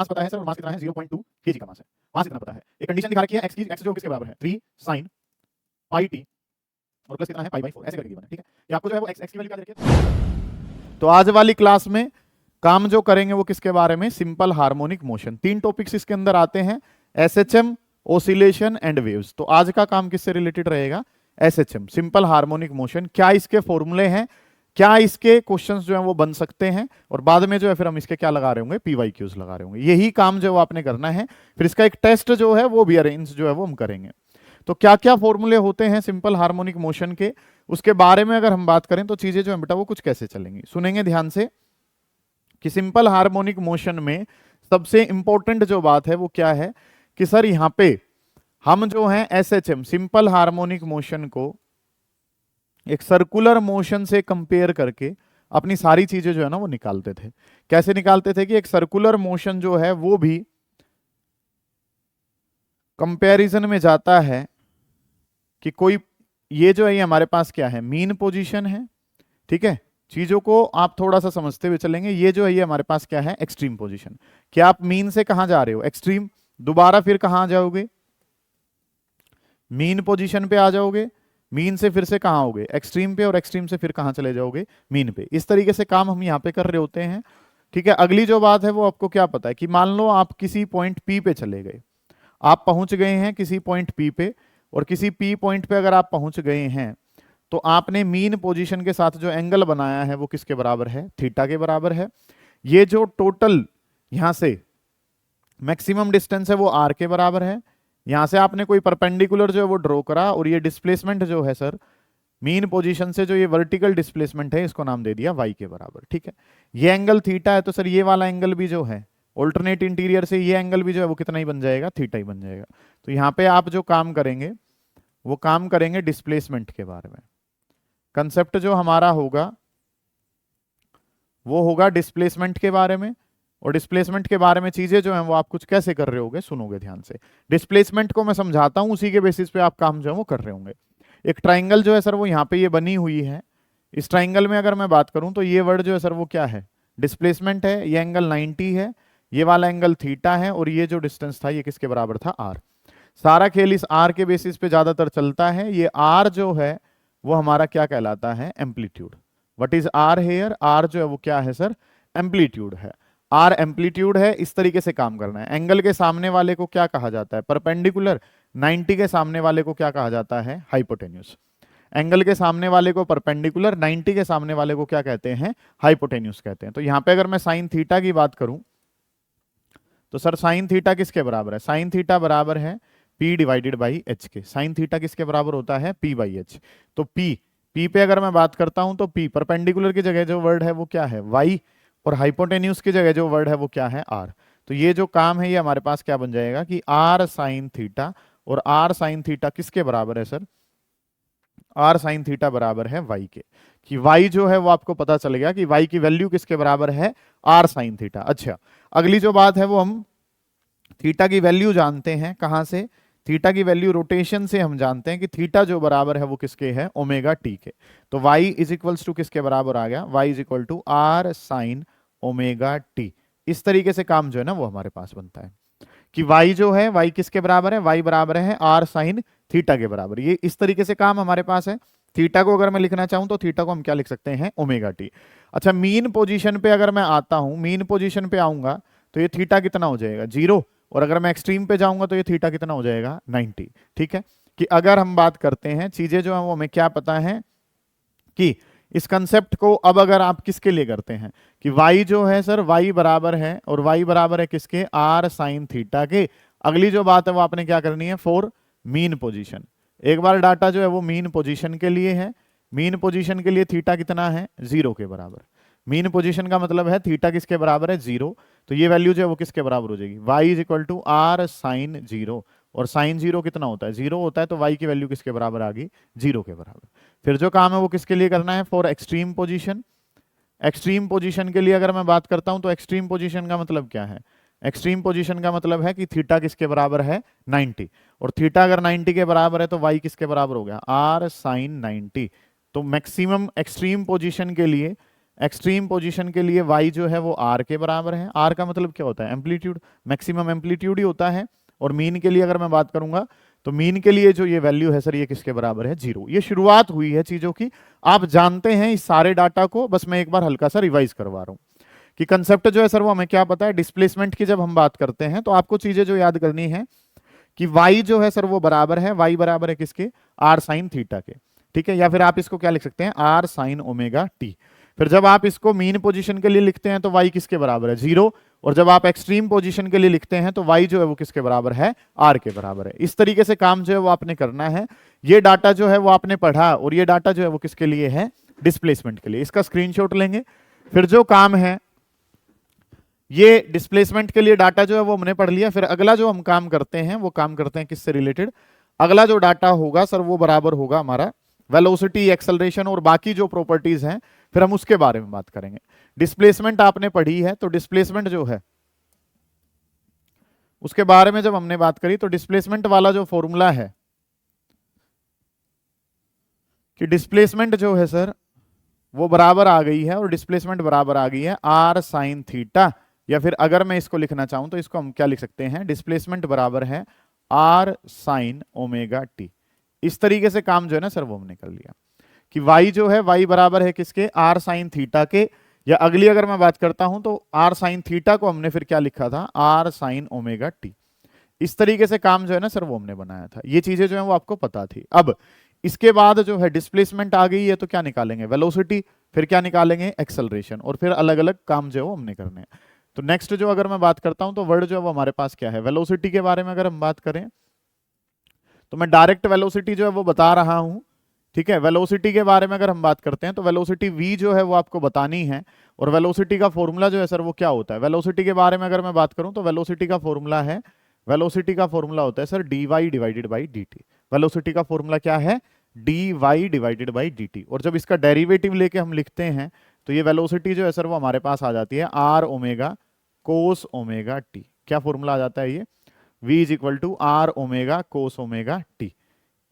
मास पता है सर, और मास कितना है 0.2 kg का मास है, मास इतना पता है। एक कंडीशन दिखा रखी है x की, x जो किसके बराबर है 3 sin pi t और प्लस कितना है पाई बाई 4 ऐसे करके गिवन है, ठीक है। ये आपको जो है वो x की वैल्यू क्या दे रखी है। तो आज वाली क्लास में काम जो करेंगे वो किसके बारे में, सिंपल हार्मोनिक मोशन। 3 टॉपिक्स इसके अंदर आते हैं, एसएचएम, ओसिलेशन एंड वेव्स। तो आज का काम किससे रिलेटेड रहेगा, एसएचएम, सिंपल हार्मोनिक मोशन। क्या इसके फॉर्मूले हैं, क्या इसके क्वेश्चंस जो हैं वो बन सकते हैं, और बाद में जो है फिर हम इसके क्या लगा रहे होंगे, पीवाईक्यूज लगा रहे होंगे। यही काम जो है वो आपने करना है। फिर इसका एक टेस्ट जो है वो भी अरेंज जो है वो हम करेंगे। तो क्या क्या फॉर्मूले होते हैं सिंपल हार्मोनिक मोशन के, उसके बारे में अगर हम बात करें तो चीजें जो है बेटा वो कुछ कैसे चलेंगी, सुनेंगे ध्यान से। कि सिंपल हार्मोनिक मोशन में सबसे इंपॉर्टेंट जो बात है वो क्या है कि सर यहां पे हम जो है एसएचएम, सिंपल हार्मोनिक मोशन को एक सर्कुलर मोशन से कंपेयर करके अपनी सारी चीजें जो है ना वो निकालते थे। कैसे निकालते थे कि एक सर्कुलर मोशन जो है वो भी कंपैरिजन में जाता है कि कोई, ये जो है ये हमारे पास क्या है, मीन पोजीशन है, ठीक है। चीजों को आप थोड़ा सा समझते हुए चलेंगे। ये जो है ये हमारे पास क्या है, एक्सट्रीम पोजीशन। क्या आप मीन से कहां जा रहे हो, एक्सट्रीम, दोबारा फिर कहां आ जाओगे, मीन पोजीशन पे आ जाओगे, मीन से फिर से कहां आओगे, एक्सट्रीम पे, और एक्सट्रीम से फिर कहां चले जाओगे, मीन पे। इस तरीके से काम हम यहां पे कर रहे होते हैं, ठीक है। अगली जो बात है वो आपको क्या पता है कि मान लो आप किसी पॉइंट पी पे चले गए, आप पहुंच गए हैं किसी पॉइंट पी पे, और किसी पी पॉइंट पे अगर आप पहुंच गए हैं तो आपने मीन पोजीशन के साथ जो एंगल बनाया है वो किसके बराबर है, थीटा के बराबर है। ये जो टोटल यहां से मैक्सिमम डिस्टेंस है वो आर के बराबर है। यहां से आपने कोई परपेंडिकुलर जो है वो ड्रॉ करा, और ये डिस्प्लेसमेंट जो है सर मीन पोजीशन से जो ये वर्टिकल डिस्प्लेसमेंट है इसको नाम दे दिया वाई के बराबर, ठीक है। ये एंगल थीटा है, तो सर ये वाला एंगल भी जो है ऑल्टरनेट इंटीरियर से ये एंगल भी जो है वो कितना ही बन जाएगा, थीटा ही बन जाएगा। तो यहाँ पे आप जो काम करेंगे वो काम करेंगे डिस्प्लेसमेंट के बारे में। कंसेप्ट जो हमारा होगा वो होगा डिस्प्लेसमेंट के बारे में, और डिस्प्लेसमेंट के बारे में चीजें जो हैं वो आप कुछ कैसे कर रहे होगे, सुनोगे ध्यान से। डिस्प्लेसमेंट को मैं समझाता हूं, उसी के बेसिस पे आप काम जो है वो कर रहे होंगे। एक ट्राइंगल जो है सर वो यहाँ पे ये बनी हुई है। इस ट्राइंगल में अगर मैं बात करूं तो ये वर्ड जो है सर वो क्या है, डिस्प्लेसमेंट है। ये एंगल 90 है, ये वाला एंगल थीटा है, और ये जो डिस्टेंस था ये किसके बराबर था, आर। सारा खेल इस आर के बेसिस पे ज्यादातर चलता है। ये आर जो है वो हमारा क्या कहलाता है, amplitude. What is r here, r जो है वो क्या है सर, एम्पलीट्यूड है। आर एम्पलीट्यूड है। इस तरीके से काम करना है। एंगल के सामने वाले को क्या कहा जाता है, परपेंडिकुलर। 90 के सामने वाले को क्या कहा जाता है, हाइपोटेन्यूस। एंगल के सामने वाले को परपेंडिकुलर, 90 के सामने वाले को क्या कहते हैं, हाइपोटेन्यूस कहते हैं। तो यहां पे अगर मैं साइन थीटा की बात करूं तो सर साइन थीटा किसके बराबर है, साइन थीटा बराबर है P डिवाइडेड बाई एच के। साइन थीटा किसके बराबर होता है, P बाई एच। तो P पे अगर मैं बात करता हूं तो P, परपेंडिकुलर की जगह जो वर्ड है वो क्या है, Y, और हाइपोटेन्यूस की जगह जो वर्ड है वो क्या है, R। तो ये जो काम है ये हमारे पास क्या बन जाएगा कि R साइन थीटा, और R साइन थीटा किसके बराबर है सर, R साइन थीटा बराबर है Y के। कि Y जो है वो आपको पता चल गया कि Y की वैल्यू किसके बराबर है, R साइन थीटा। अच्छा, अगली जो बात है वो हम थीटा की वैल्यू जानते हैं कहां से, थीटा की वैल्यू रोटेशन से हम जानते हैं कि थीटा जो बराबर है वो किसके है, ओमेगा टी के। तो y इज इक्वल्स टू किसके बराबर आ गया, y is equal to r sine omega t. इस तरीके से काम जो है ना वो हमारे पास बनता है कि y जो है, y किसके बराबर है, y बराबर है आर साइन थीटा के बराबर। ये इस तरीके से काम हमारे पास है। थीटा को अगर मैं लिखना चाहूं तो थीटा को हम क्या लिख सकते हैं, ओमेगा टी। अच्छा, मीन पोजीशन पे अगर मैं आता हूं, मीन पोजीशन पे आऊंगा तो ये थीटा कितना हो जाएगा, 0। और अगर मैं एक्सट्रीम पे जाऊंगा तो ये थीटा कितना हो जाएगा, 90। ठीक है, कि अगर हम बात करते हैं चीजें जो है वो हमें क्या पता है कि इस कंसेप्ट को अब अगर आप किसके लिए करते हैं कि y जो है सर, y बराबर है, और y बराबर है किसके, r साइन थीटा के। अगली जो बात है वो आपने क्या करनी है, फॉर मीन पोजीशन। एक बार डाटा जो है वो मीन पोजीशन के लिए है। मीन पोजीशन के लिए थीटा कितना है, 0 के बराबर। मीन पोजीशन का मतलब है थीटा किसके बराबर है, 0। तो ये वैल्यू जो है वो किसके बराबर हो जाएगी, y is equal to r sine 0। और साइन 0 कितना होता है, 0 होता है। तो y की वैल्यू किसके बराबर आ गई, 0 के बराबर। फिर जो काम है वो किसके लिए करना है, for extreme position. Extreme position के लिए अगर मैं बात करता हूं तो एक्सट्रीम पोजीशन का मतलब क्या है, एक्सट्रीम पोजीशन का मतलब है कि थीटा किसके बराबर है, 90। और थीटा अगर 90 के बराबर है तो y किसके बराबर हो गया, r साइन 90। तो मैक्सिमम एक्सट्रीम पोजीशन के लिए एक्सट्रीम पोजीशन के लिए y जो है वो r के बराबर है। r का मतलब क्या होता है? एम्पलीट्यूड, मैक्सिमम एम्पलीट्यूड ही होता है। और मीन के लिए अगर मैं बात करूंगा तो मीन के लिए जो ये वैल्यू है सर, ये किसके बराबर है? 0। ये शुरुआत हुई है चीजों की, आप जानते हैं इस सारे डाटा को, बस मैं एक बार हल्का सा रिवाइज करवा रहा हूं कि कंसेप्ट जो है सर वो हमें क्या पता है। डिस्प्लेसमेंट की जब हम बात करते हैं तो आपको चीजें जो याद करनी है कि y जो है सर वो बराबर है, y बराबर है किसके? r साइन थीटा के, ठीक है। या फिर आप इसको क्या लिख सकते हैं? r sine omega t। फिर जब आप इसको मीन पोजीशन के लिए लिखते हैं तो y किसके बराबर है? 0। और जब आप एक्सट्रीम पोजीशन के लिए लिखते हैं तो y जो है वो किसके बराबर है? r के बराबर है। इस तरीके से काम जो है वो आपने करना है। ये डाटा जो है वो आपने पढ़ा, और ये डाटा जो है वो किसके लिए है? डिस्प्लेसमेंट के लिए। इसका स्क्रीनशॉट लेंगे। फिर जो काम है, ये डिस्प्लेसमेंट के लिए डाटा जो है वो हमने पढ़ लिया। फिर अगला जो हम काम करते हैं वो काम करते हैं किससे रिलेटेड? अगला जो डाटा होगा सर वो बराबर होगा हमारा वेलोसिटी, एक्सेलरेशन और बाकी जो प्रॉपर्टीज हैं, फिर हम उसके बारे में बात करेंगे। डिस्प्लेसमेंट आपने पढ़ी है, तो डिस्प्लेसमेंट जो है उसके बारे में जब हमने बात करी तो डिस्प्लेसमेंट वाला जो फॉर्मूला है कि डिस्प्लेसमेंट जो है सर वो बराबर आ गई है, और डिस्प्लेसमेंट बराबर आ गई है r साइन थीटा। या फिर अगर मैं इसको लिखना चाहूं तो इसको हम क्या लिख सकते हैं? डिस्प्लेसमेंट बराबर है r साइन ओमेगा t। इस तरीके से काम जो है ना सर वो हमने कर लिया कि y जो है y बराबर है किसके? r साइन थीटा के। या अगली अगर मैं बात करता हूं तो r साइन थीटा को हमने फिर क्या लिखा था? r sine omega t। इस तरीके से काम जो है ना सर वो हमने बनाया था। ये चीजें जो है वो आपको पता थी। अब इसके बाद जो है डिस्प्लेसमेंट आ गई है तो क्या निकालेंगे? वेलोसिटी। फिर क्या निकालेंगे? एक्सेलरेशन। और फिर अलग अलग काम जो है वो हमने करने हैं। तो नेक्स्ट जो अगर मैं बात करता हूं तो वर्ड जो है वो हमारे पास क्या है? वेलोसिटी के बारे में अगर हम बात करें तो मैं डायरेक्ट वेलोसिटी जो है वो बता रहा हूं, ठीक है। वेलोसिटी के बारे में अगर हम बात करते हैं तो वेलोसिटी v जो है वो आपको बतानी है। और वेलोसिटी का फॉर्मूला जो है सर वो क्या होता है? वेलोसिटी के बारे में अगर मैं बात करूं तो वेलोसिटी का फॉर्मूला है, वेलोसिटी का फॉर्मूला होता है sir dy divided by dt। Velocity का फॉर्मूला क्या है? dy divided by dt। और जब इसका डेरिवेटिव लेके हम लिखते हैं तो ये वेलोसिटी जो है सर वो हमारे पास आ जाती है r omega cos omega t। क्या फॉर्मूला आ जाता है ये? v is equal to r omega cos omega t।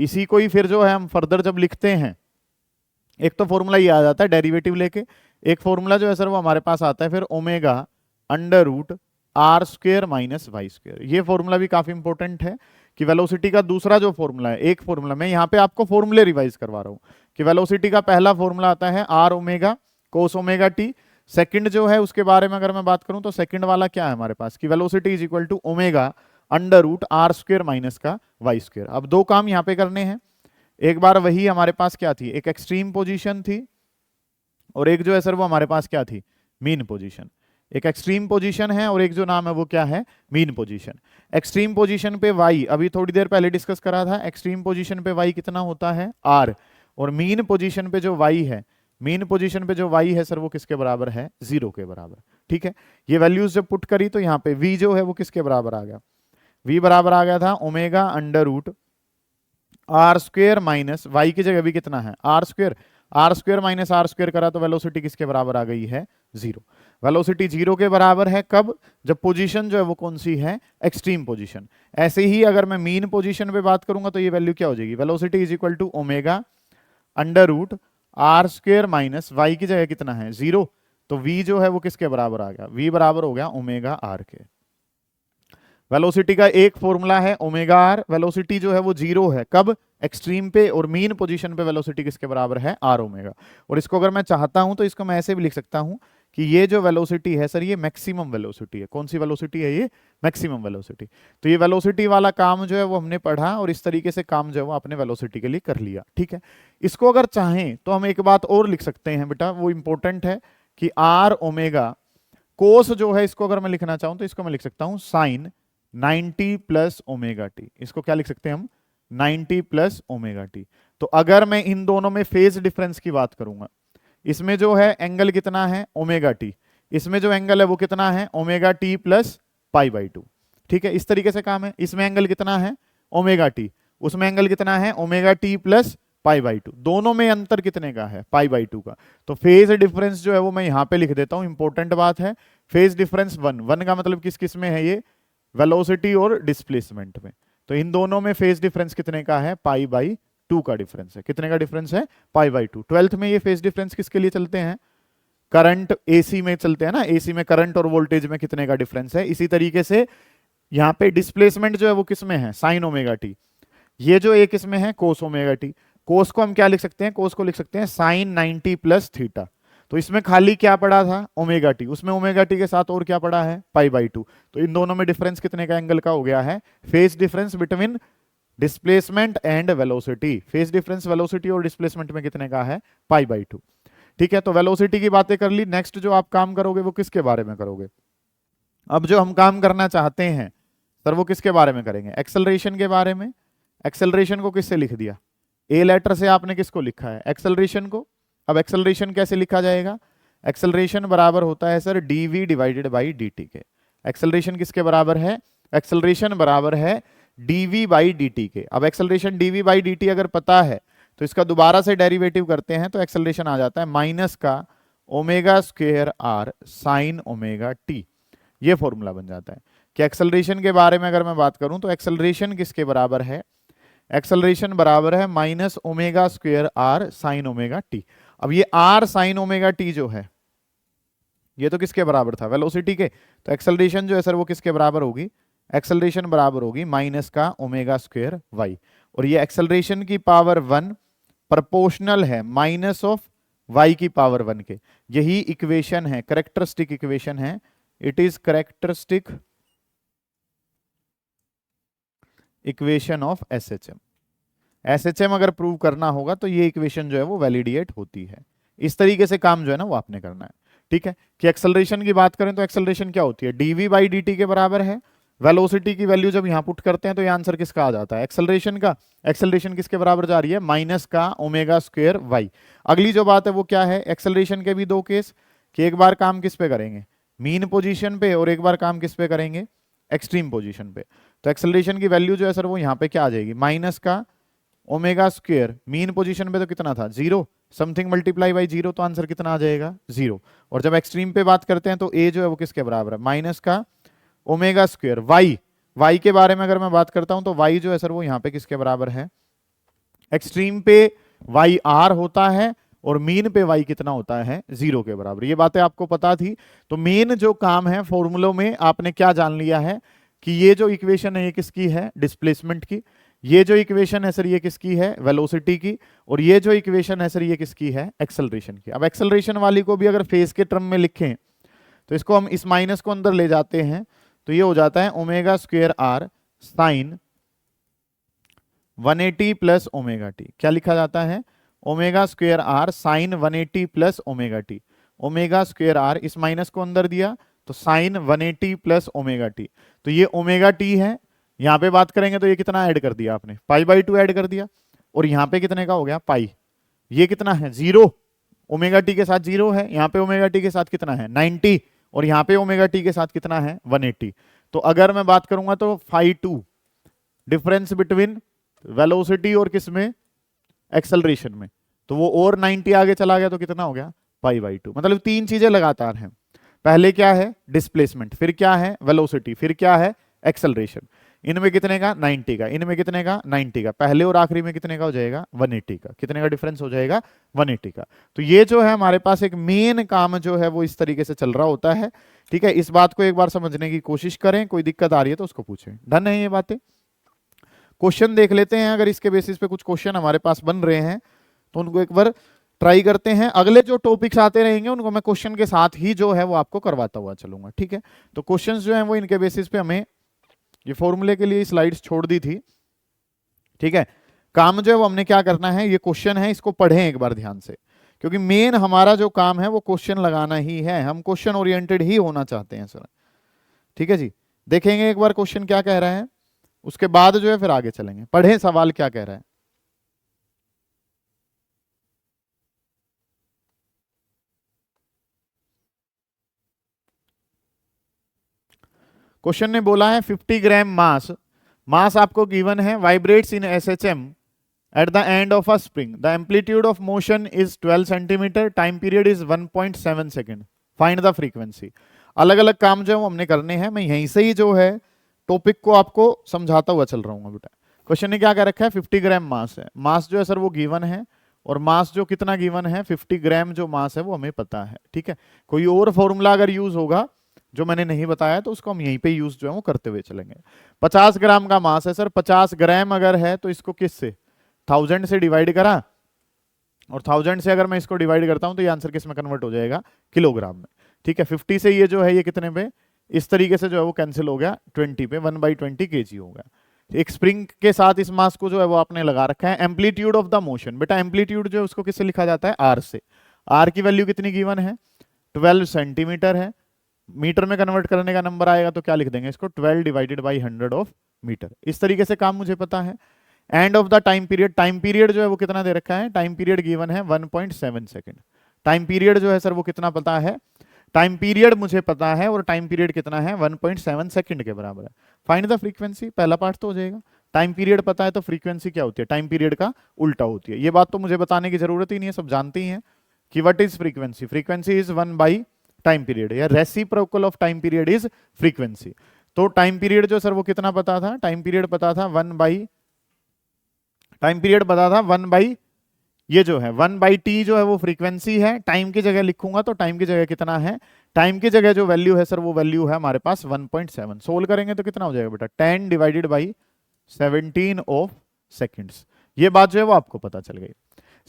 इसी को ही फिर जो है हम फर्दर जब लिखते हैं, एक तो फॉर्मूला ये आ जाता है डेरिवेटिव लेके, एक फॉर्मूला जो है सर वो हमारे पास आता है फिर omega under root r square minus y square. ये फॉर्मूला भी काफी इंपॉर्टेंट है कि वेलोसिटी का दूसरा जो फॉर्मूला है, एक फॉर्मूला मैं यहाँ पे आपको फॉर्मूले रिवाइज करवा रहा हूँ कि वेलोसिटी का पहला फॉर्मूला आता है r omega cos omega t. Second जो है उसके बारे में अगर मैं बात करूं तो सेकंड वाला क्या है हमारे पास कि velocity is equal to omega under root r square minus का वाई स्क्वेयर। अब दो काम यहाँ पे करने हैं। एक बार वही हमारे पास क्या थी? एक एक्सट्रीम पोजीशन थी, और एक जो है सर वो हमारे पास क्या थी? Mean position. एक एक्सट्रीम पोजीशन है और एक जो नाम है वो क्या है? Mean position. एक्सट्रीम पोजीशन पे y अभी थोड़ी देर पहले डिस्कस करा था, एक्सट्रीम पोजीशन पे y कितना होता है? r। और मीन पोजीशन पे जो y है, मीन पोजीशन पे जो y है सर वो किसके बराबर है? 0 के बराबर, ठीक है। ये वैल्यूज जब पुट करी तो यहाँ पे v जो है वो किसके बराबर आ गया? v बराबर आ गया था omega under root r square minus y की जगह भी कितना है? R square. R square minus r square करा तो वेलोसिटी किसके बराबर आ गई है? 0। वेलोसिटी 0 के बराबर है कब? जब पोजीशन जो है वो कौन सी है? Extreme position. ऐसे ही अगर मैं मीन पोजीशन पे बात करूंगा तो ये वैल्यू क्या हो जाएगी? Velocity is equal to omega under root r square minus y की जगह कितना है? 0। तो v जो है वो किसके बराबर आ गया? v बराबर हो गया ओमेगा आर के। वेलोसिटी का एक फॉर्मूला है ओमेगा आर। वेलोसिटी जो है वो 0 है कब? एक्सट्रीम पे। और मीन पोजीशन पे वेलोसिटी किसके बराबर है? R omega. और इसको अगर मैं चाहता हूं तो इसको मैं ऐसे भी लिख सकता हूं कि ये जो वेलोसिटी है सर ये मैक्सिमम वेलोसिटी है। कौन सी वेलोसिटी है ये? Maximum velocity. तो ये वेलोसिटी वाला काम जो है वो हमने पढ़ा, और इस तरीके से काम जो है वो आपने वेलोसिटी के लिए कर लिया, ठीक है। इसको अगर चाहें तो हम एक बात और लिख सकते हैं बेटा, वो इंपॉर्टेंट है कि आर ओमेगा कोस जो है, इसको अगर मैं लिखना चाहूं तो इसको मैं लिख सकता हूं साइन 90 प्लस ओमेगा टी। इसको क्या लिख सकते हैं हम? 90 प्लस ओमेगा टी। तो अगर मैं इन दोनों में फेज डिफरेंस की बात करूंगा, इसमें जो है एंगल कितना है? Omega T. इसमें जो एंगल है वो कितना है? Omega t plus pi by 2, ठीक है। इस तरीके से काम है। इसमें एंगल कितना है? Omega T. उसमें एंगल कितना है? Omega t plus pi by 2। दोनों में अंतर कितने का है? पाई बाई 2 का। तो फेज डिफरेंस जो है वो मैं यहां पे लिख देता हूं, इंपॉर्टेंट बात है। फेज डिफरेंस 1 का मतलब किस किस में है? ये वेलोसिटी और डिस्प्लेसमेंट में। तो इन दोनों में फेज डिफरेंस कितने का है? पाई बाई 2 का डिफरेंस है। कितने का डिफरेंस है? Pi by 2। 12th में ये फेज डिफरेंस किसके लिए चलते हैं? करंट एसी में चलते हैं ना, एसी में करंट और वोल्टेज में कितने का डिफरेंस है, इसी तरीके से यहाँ पे डिस्प्लेसमेंट जो है वो किस में है, साइन ओमेगा टी। ये जो एक इसमें है कोस ओमेगा टी, कोस को हम क्या लिख सकते हैं, कोस को लिख सकते हैं साइन 90 प्लस थीटा। तो इसमें खाली क्या पड़ा था, ओमेगा टी, उसमें ओमेगा टी के साथ और क्या पड़ा है, पाई बाई 2। तो इन दोनों में डिफरेंस कितने का एंगल का हो गया है, phase difference between displacement and velocity. Phase difference velocity और डिस्प्लेसमेंट में कितने का है, पाई बाई 2। ठीक है, तो वेलोसिटी की बातें कर ली। नेक्स्ट जो आप काम करोगे वो किसके बारे में करोगे, अब जो हम काम करना चाहते हैं सर वो किसके बारे में करेंगे, एक्सेलरेशन के बारे में। एक्सेलरेशन को किससे लिख दिया, ए लेटर से आपने किसको लिखा है, एक्सेलरेशन को। अब एक्सेलरेशन कैसे लिखा जाएगा, एक्सेलरेशन बराबर होता है sir dv divided by dt के। एक्सेलरेशन किसके बराबर है, एक्सेलरेशन बराबर है dv बाई dt के। अब एक्सेलरेशन dv बाई dt अगर पता है तो इसका दोबारा से डेरिवेटिव करते हैं तो एक्सेलरेशन आ जाता है माइनस का omega square r sine omega t. ये फॉर्मूला बन जाता है कि एक्सेलरेशन के बारे में अगर मैं बात करूं तो एक्सेलरेशन किसके बराबर है, एक्सेलरेशन बराबर है minus omega square r sine omega t. अब ये आर साइन ओमेगा टी जो है ये तो किसके बराबर था, वेलोसिटी के। तो एक्सेलरेशन जो है सर वो किसके बराबर होगी, एक्सेलरेशन बराबर होगी माइनस का ओमेगा स्क्वायर वाई। और ये एक्सेलरेशन की पावर 1 प्रोपोर्शनल है माइनस ऑफ वाई की पावर 1 के। यही इक्वेशन है, करेक्टरिस्टिक इक्वेशन है, it is characteristic equation of SHM. SHM अगर प्रूव करना होगा तो ये इक्वेशन जो है वो वैलिडेट होती है। इस तरीके से काम जो है ना वो आपने करना है। ठीक है, कि एक्सेलरेशन की बात करें तो एक्सेलरेशन क्या होती है, डीवी बाई डी टी के बराबर है। वेलोसिटी की वैल्यू जब यहां पुट करते हैं तो ये आंसर किसका आ जाता है, एक्सेलरेशन का। एक्सेलरेशन किसके बराबर जा रही है, माइनस का ओमेगा स्क्वायर वाई। अगली जो बात है वो क्या है, एक्सेलरेशन के भी दो केस, कि एक बार काम किस पे करेंगे, मीन पोजीशन पे, और एक बार काम किस पे करेंगे, एक्सट्रीम पोजीशन पे। तो एक्सेलरेशन की वैल्यू जो है सर वो यहाँ पे क्या आ जाएगी, माइनस का ओमेगा स्क्वायर, मीन पोजीशन पे तो कितना था, 0, समथिंग मल्टीप्लाई बाई 0, तो आंसर कितना आ जाएगा, 0। और जब एक्सट्रीम पे बात करते हैं तो ए जो है वो किसके बराबर है, माइनस का ओमेगा स्क्वायर वाई। वाई के बारे में अगर मैं बात करता हूं तो वाई जो है सर वो यहाँ पे किसके बराबर है, एक्सट्रीम पे वाई आर होता है और मीन पे वाई कितना होता है, 0 के बराबर। ये बातें आपको पता थी। तो मेन जो काम है फॉर्मूलों में आपने क्या जान लिया है कि ये जो इक्वेशन है ये किसकी है, डिस्प्लेसमेंट की। ये जो इक्वेशन है सर ये किसकी है, वेलोसिटी की। और ये जो इक्वेशन है सर ये किसकी है, एक्सेलरेशन की। अब एक्सेलरेशन वाली को भी अगर फेज के टर्म में लिखें तो इसको हम इस माइनस को अंदर ले जाते हैं तो ये हो जाता है omega square r sine 180 plus omega t. क्या लिखा जाता है, omega square r sine 180 plus omega t. Omega square r, इस माइनस को अंदर दिया तो साइन 180 प्लस ओमेगा टी। तो ये ओमेगा टी है, यहां पे बात करेंगे तो ये कितना ऐड कर दिया आपने, पाई बाई 2 ऐड कर दिया। और यहां पे कितने का हो गया, पाई। ये कितना है, 0, ओमेगा टी के साथ 0 है, यहाँ पे ओमेगा टी के साथ कितना है, 90, और यहाँ पे ओमेगा टी के साथ कितना है, 180। तो अगर मैं बात करूंगा तो फाई 2 डिफरेंस बिटवीन वेलोसिटी और किसमें, एक्सेलरेशन में, तो वो और 90 आगे चला गया तो कितना हो गया, पाई बाई 2। मतलब 3 चीजें लगातार हैं, पहले क्या है डिस्प्लेसमेंट, फिर क्या है वेलोसिटी, फिर क्या है एक्सेलरेशन। इनमें कितने का, 90 का, इनमें कितने का, 90 का, पहले और आखिरी में कितने का हो जाएगा, 180 का। कितने का डिफरेंस हो जाएगा, 180 का। तो ये जो है हमारे पास एक मेन काम जो है वो इस तरीके से चल रहा होता है। ठीक है, इस बात को एक बार समझने की कोशिश करें, कोई दिक्कत आ रही है तो उसको पूछें। डन है ये बातें। क्वेश्चन देख लेते हैं, अगर इसके बेसिस पे कुछ क्वेश्चन हमारे पास बन रहे हैं तो उनको एक बार ट्राई करते हैं। अगले जो टॉपिक्स आते रहेंगे उनको मैं क्वेश्चन के साथ ही जो है वो आपको करवाता हुआ चलूंगा। ठीक है, तो क्वेश्चंस जो हैं वो इनके बेसिस पे हमें, ये फॉर्मूले के लिए स्लाइड्स छोड़ दी थी। ठीक है, काम जो है वो हमने क्या करना है, ये क्वेश्चन है इसको पढ़ें एक बार ध्यान से, क्योंकि मेन हमारा जो काम है वो क्वेश्चन लगाना ही है। हम क्वेश्चन ओरिएंटेड ही होना चाहते हैं सर। ठीक है जी, देखेंगे एक बार क्वेश्चन क्या कह रहा है, उसके बाद जो है फिर आगे चलेंगे। पढ़ें सवाल क्या कह रहा है। क्वेश्चन ने बोला है 50 ग्राम मास, मास आपको गिवन है, vibrates in SHM at the end of a spring, the amplitude of motion is 12 centimetre, time period is 1.7 second, find the frequency. अलग अलग काम जो है वो हमने करने हैं, मैं यहीं से ही जो है टॉपिक को आपको समझाता हुआ चल रहा हूँ बेटा। क्वेश्चन ने क्या कह रखा है, 50 ग्राम मास है, मास जो है सर वो गिवन है और मास जो कितना गिवन है 50 ग्राम जो मास है वो हमें पता है, ठीक है। कोई और फॉर्मूला अगर यूज होगा जो मैंने नहीं बताया तो उसको हम यहीं पे यूज जो है वो करते हुए चलेंगे। 50 ग्राम का मास है सर, 50 ग्राम अगर है तो इसको किससे 1000 से डिवाइड करा, और 1000 से अगर मैं इसको डिवाइड करता हूं तो ये आंसर किस में कन्वर्ट हो जाएगा, किलोग्राम में, ठीक है। 50 से ये जो है ये कितने पे, इस तरीके से जो है वो कैंसिल हो गया, 20 पे, 1/20 kg हो गया। एक स्प्रिंग के साथ इस मास को जो है वो आपने लगा रखा है। एम्पलीट्यूड ऑफ द मोशन, बेटा एम्पलीट्यूड जो है उसको किससे लिखा जाता है, आर से। आर की वैल्यू कितनी गिवन है, 12 सेंटीमीटर है। मीटर में कन्वर्ट करने का नंबर आएगा तो क्या लिख देंगे इसको, 12 डिवाइडेड बाई 100 ऑफ मीटर। इस तरीके से काम मुझे पता है। End of the time period, time period जो है वो कितना दे रखा है, टाइम पीरियड गिवन है 1.7 सेकंड। टाइम पीरियड जो है सर वो कितना पता है, टाइम पीरियड मुझे पता है और टाइम पीरियड कितना है 1.7 सेकंड के बराबर है। फाइंड द फ्रीक्वेंसी, पहला पार्ट तो हो जाएगा। टाइम पीरियड पता है तो फ्रीक्वेंसी क्या होती है, टाइम पीरियड का उल्टा होती है। ये बात तो मुझे बताने की जरूरत ही नहीं है, सब जानते ही हैं कि what is frequency, frequency is 1 by time period, या reciprocal of time period is frequency. तो टाइम पीरियड जो सर वो कितना पता था, टाइम पीरियड पता था 1 बाई, टाइम पीरियड पता था 1 बाई, ये जो है 1/t जो है वो फ्रीक्वेंसी है। टाइम की जगह लिखूंगा तो टाइम की जगह कितना है, टाइम की जगह जो वैल्यू है सर वो वैल्यू है हमारे पास 1.7। सोल्व करेंगे तो कितना हो जाएगा बेटा, 10 डिवाइडेड बाई 17 ऑफ सेकेंड्स। ये बात जो है वो आपको पता चल गई।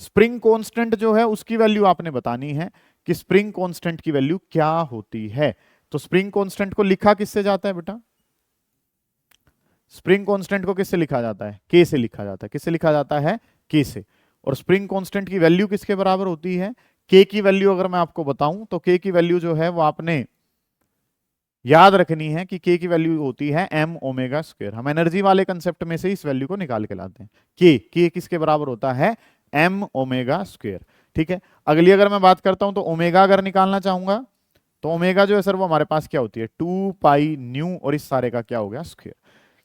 स्प्रिंग कांस्टेंट जो है उसकी वैल्यू आपने बतानी है कि स्प्रिंग कांस्टेंट की वैल्यू क्या होती है। तो स्प्रिंग कांस्टेंट को लिखा किससे जाता है बेटा, स्प्रिंग कांस्टेंट को किससे लिखा जाता है, के से लिखा जाता है। किससे लिखा जाता है, के से। और स्प्रिंग कांस्टेंट की वैल्यू किसके बराबर होती है, के की वैल्यू अगर मैं आपको बताऊं तो के की वैल्यू जो है वो आपने याद रखनी है कि के की वैल्यू होती है m ओमेगा स्क्वायर। हम एनर्जी वाले कंसेप्ट में से इस वैल्यू को निकाल के लाते हैं। के किसके बराबर होता है, m ओमेगा स्क्वायर, ठीक है। अगली अगर मैं बात करता हूं तो ओमेगा अगर निकालना चाहूंगा तो ओमेगा जो है सर वो हमारे पास क्या होती है, 2 पाई न्यू, और इस सारे का क्या हो गया, स्क्वायर।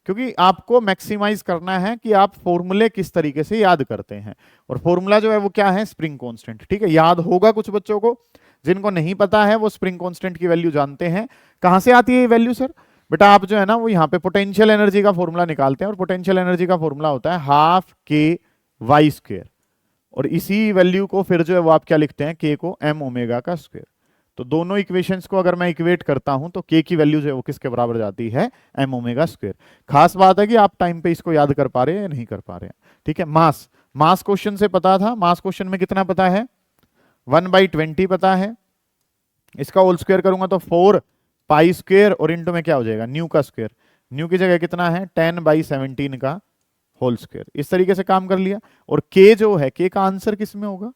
क्योंकि आपको मैक्सिमाइज करना है कि आप फॉर्मूले किस तरीके से याद करते हैं, और फॉर्मूला जो है वो क्या है, स्प्रिंग कांस्टेंट, ठीक है। याद होगा कुछ बच्चों को, जिनको नहीं पता है वो स्प्रिंग कांस्टेंट की वैल्यू जानते हैं। कहां से आती है ये वैल्यू सर, बेटा आप जो है ना वो यहाँ पे पोटेंशियल एनर्जी का फॉर्मूला निकालते हैं, और पोटेंशियल एनर्जी का फॉर्मूला होता है हाफ के वाई स्क्वायर, और इसी वैल्यू को फिर जो है वो आप क्या लिखते हैं, के को m ओमेगा का स्क्वायर। तो दोनों इक्वेशंस को अगर मैं इक्वेट करता हूं तो के की वैल्यू जो है वो किसके बराबर जाती है, m ओमेगा स्क्वायर। खास बात है कि आप टाइम पे इसको याद कर पा रहे हैं या नहीं कर पा रहे हैं, ठीक है। मास, मास क्वेश्चन से पता था, मास क्वेश्चन में कितना पता है, 1/20 पता है। इसका होल स्क्वायर करूंगा तो 4 पाई स्क्वायर, और इंटू में क्या हो जाएगा, न्यू का स्क्वायर। न्यू की जगह कितना है, 10/17 का होल स्क्वायर। इस तरीके से काम कर लिया। और के जो है, के का आंसर किस में होगा,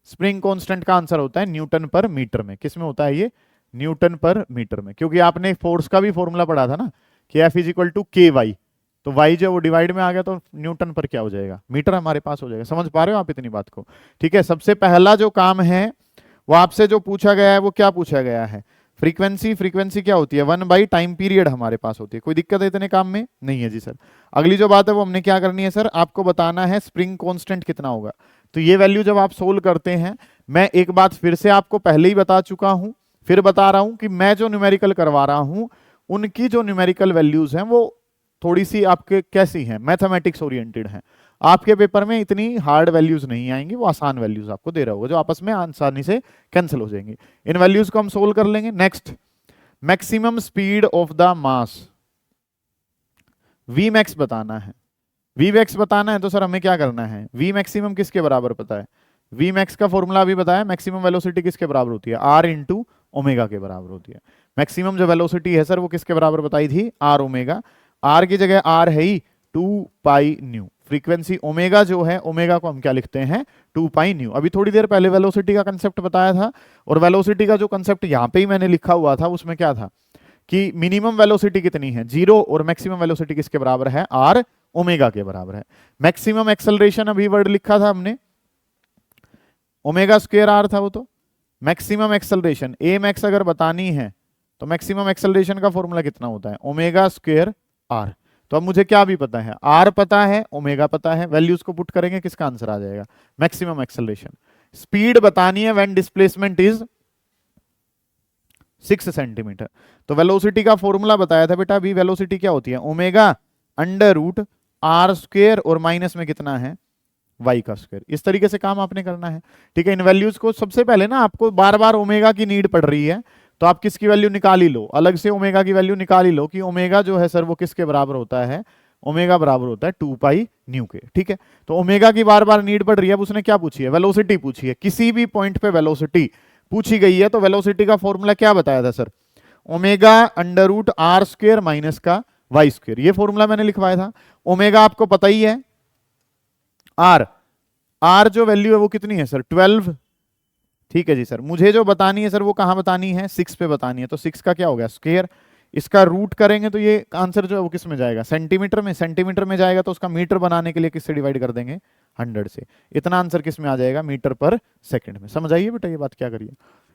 स्प्रिंग कांस्टेंट का आंसर होता है न्यूटन पर मीटर में। किस में होता है ये, न्यूटन पर मीटर में। क्योंकि आपने फोर्स का भी फॉर्मूला पढ़ा था ना कि F = KY, तो y जो वो डिवाइड में आ गया तो न्यूटन पर क्या हो जाएगा, मीटर हमारे पास हो जाएगा। समझ पा रहे हो आप इतनी बात को, ठीक है। सबसे पहला जो काम है वो आपसे जो पूछा गया है वो क्या पूछा गया है, फ्रीक्वेंसी। फ्रीक्वेंसी क्या होती है, 1 बाई टाइम पीरियड हमारे पास होती है। कोई दिक्कत है इतने काम में, नहीं है जी सर। अगली जो बात है वो हमने क्या करनी है सर, आपको बताना है स्प्रिंग कांस्टेंट कितना होगा। तो ये वैल्यू जब आप सोल्व करते हैं, मैं एक बात फिर से आपको पहले ही बता चुका हूं, फिर बता रहा हूं कि मैं जो न्यूमेरिकल करवा रहा हूं उनकी जो न्यूमेरिकल वैल्यूज हैं वो थोड़ी सी आपके कैसी हैं, मैथमेटिक्स ओरिएंटेड हैं। आपके पेपर में इतनी हार्ड वैल्यूज नहीं आएंगी, वो आसान वैल्यूज आपको दे रहा होगा जो आपस में आसानी से कैंसिल हो जाएंगी। इन वैल्यूज को हम सोल्व कर लेंगे। Next, maximum speed of the mass, v max बताना है। वी मैक्स बताना है तो सर हमें क्या करना है, वी मैक्सिमम किसके बराबर पता है, वी मैक्स का फॉर्मूला अभी बताया, मैक्सिमम वेलोसिटी किसके बराबर होती है, आर इंटू ओमेगा के बराबर होती है। मैक्सिमम जो वेलोसिटी है सर वो किसके बराबर बताई थी, आर ओमेगा। आर की जगह आर है ही 2 पाई न्यू। फ्रीक्वेंसी ओमेगा जो है, ओमेगा को हम क्या लिखते हैं, 2 पाई न्यू। अभी थोड़ी देर पहले वेलोसिटी का कंसेप्ट बताया था, और वेलोसिटी का जो कंसेप्ट यहाँ पे ही मैंने लिखा हुआ था उसमें क्या था कि मिनिमम वेलोसिटी कितनी है, 0, और मैक्सिमम वेलोसिटी किसके बराबर है, आर ओमेगा के बराबर है। मैक्सिमम एक्सेलरेशन अभी वर्ड लिखा था हमने, ओमेगा स्क्वायर आर था वो। तो मैक्सिमम एक्सेलरेशन ए मैक्स अगर बतानी है तो मैक्सिमम एक्सेलरेशन का फॉर्मूला कितना होता है, ओमेगा स्क्वायर आर। तो अब मुझे क्या भी पता है, आर पता है, ओमेगा पता है, वैल्यूज को पुट करेंगे किसका आंसर आ जाएगा, मैक्सिमम एक्सेलरेशन। स्पीड बतानी है व्हेन डिस्प्लेसमेंट इज 6 सेंटीमीटर। तो वेलोसिटी का फॉर्मूला बताया था बेटा, अभी वेलोसिटी क्या होती है, omega under root r square, और माइनस में कितना है वाई का स्क्वायर। इस तरीके से काम आपने करना है, ठीक है। इन वैल्यूज को सबसे पहले ना आपको बार बार ओमेगा की नीड पड़ रही है, तो आप किसकी वैल्यू निकाल ही लो, अलग से ओमेगा की वैल्यू निकाल ही लो कि ओमेगा जो है सर वो किसके बराबर होता है, ओमेगा बराबर होता है 2 पाई न्यू के, ठीक है। तो ओमेगा की बार बार नीड पड़ रही है, अब उसने क्या पूछी है, वेलोसिटी पूछी है, किसी भी पॉइंट पे वेलोसिटी पूछी गई है, तो वेलोसिटी का फॉर्मूला क्या बताया था sir, omega under root r square minus का वाई स्क्वेयर, ये फॉर्मूला मैंने लिखवाया था। ओमेगा आपको पता ही है, आर आर जो वैल्यू है वो कितनी है सर 12, ठीक है जी सर। मुझे जो बतानी है सर वो कहां बतानी है, 6 पे बतानी है, तो 6 का क्या हो गया स्क्वायर, इसका रूट करेंगे तो ये आंसर जो है वो किस में जाएगा, सेंटीमीटर में, सेंटीमीटर में जाएगा तो उसका मीटर बनाने के लिए किससे डिवाइड कर देंगे, 100 से। इतना आंसर किस में आ जाएगा, मीटर पर सेकंड में। समझ आइए बेटा ये बात क्या करिए,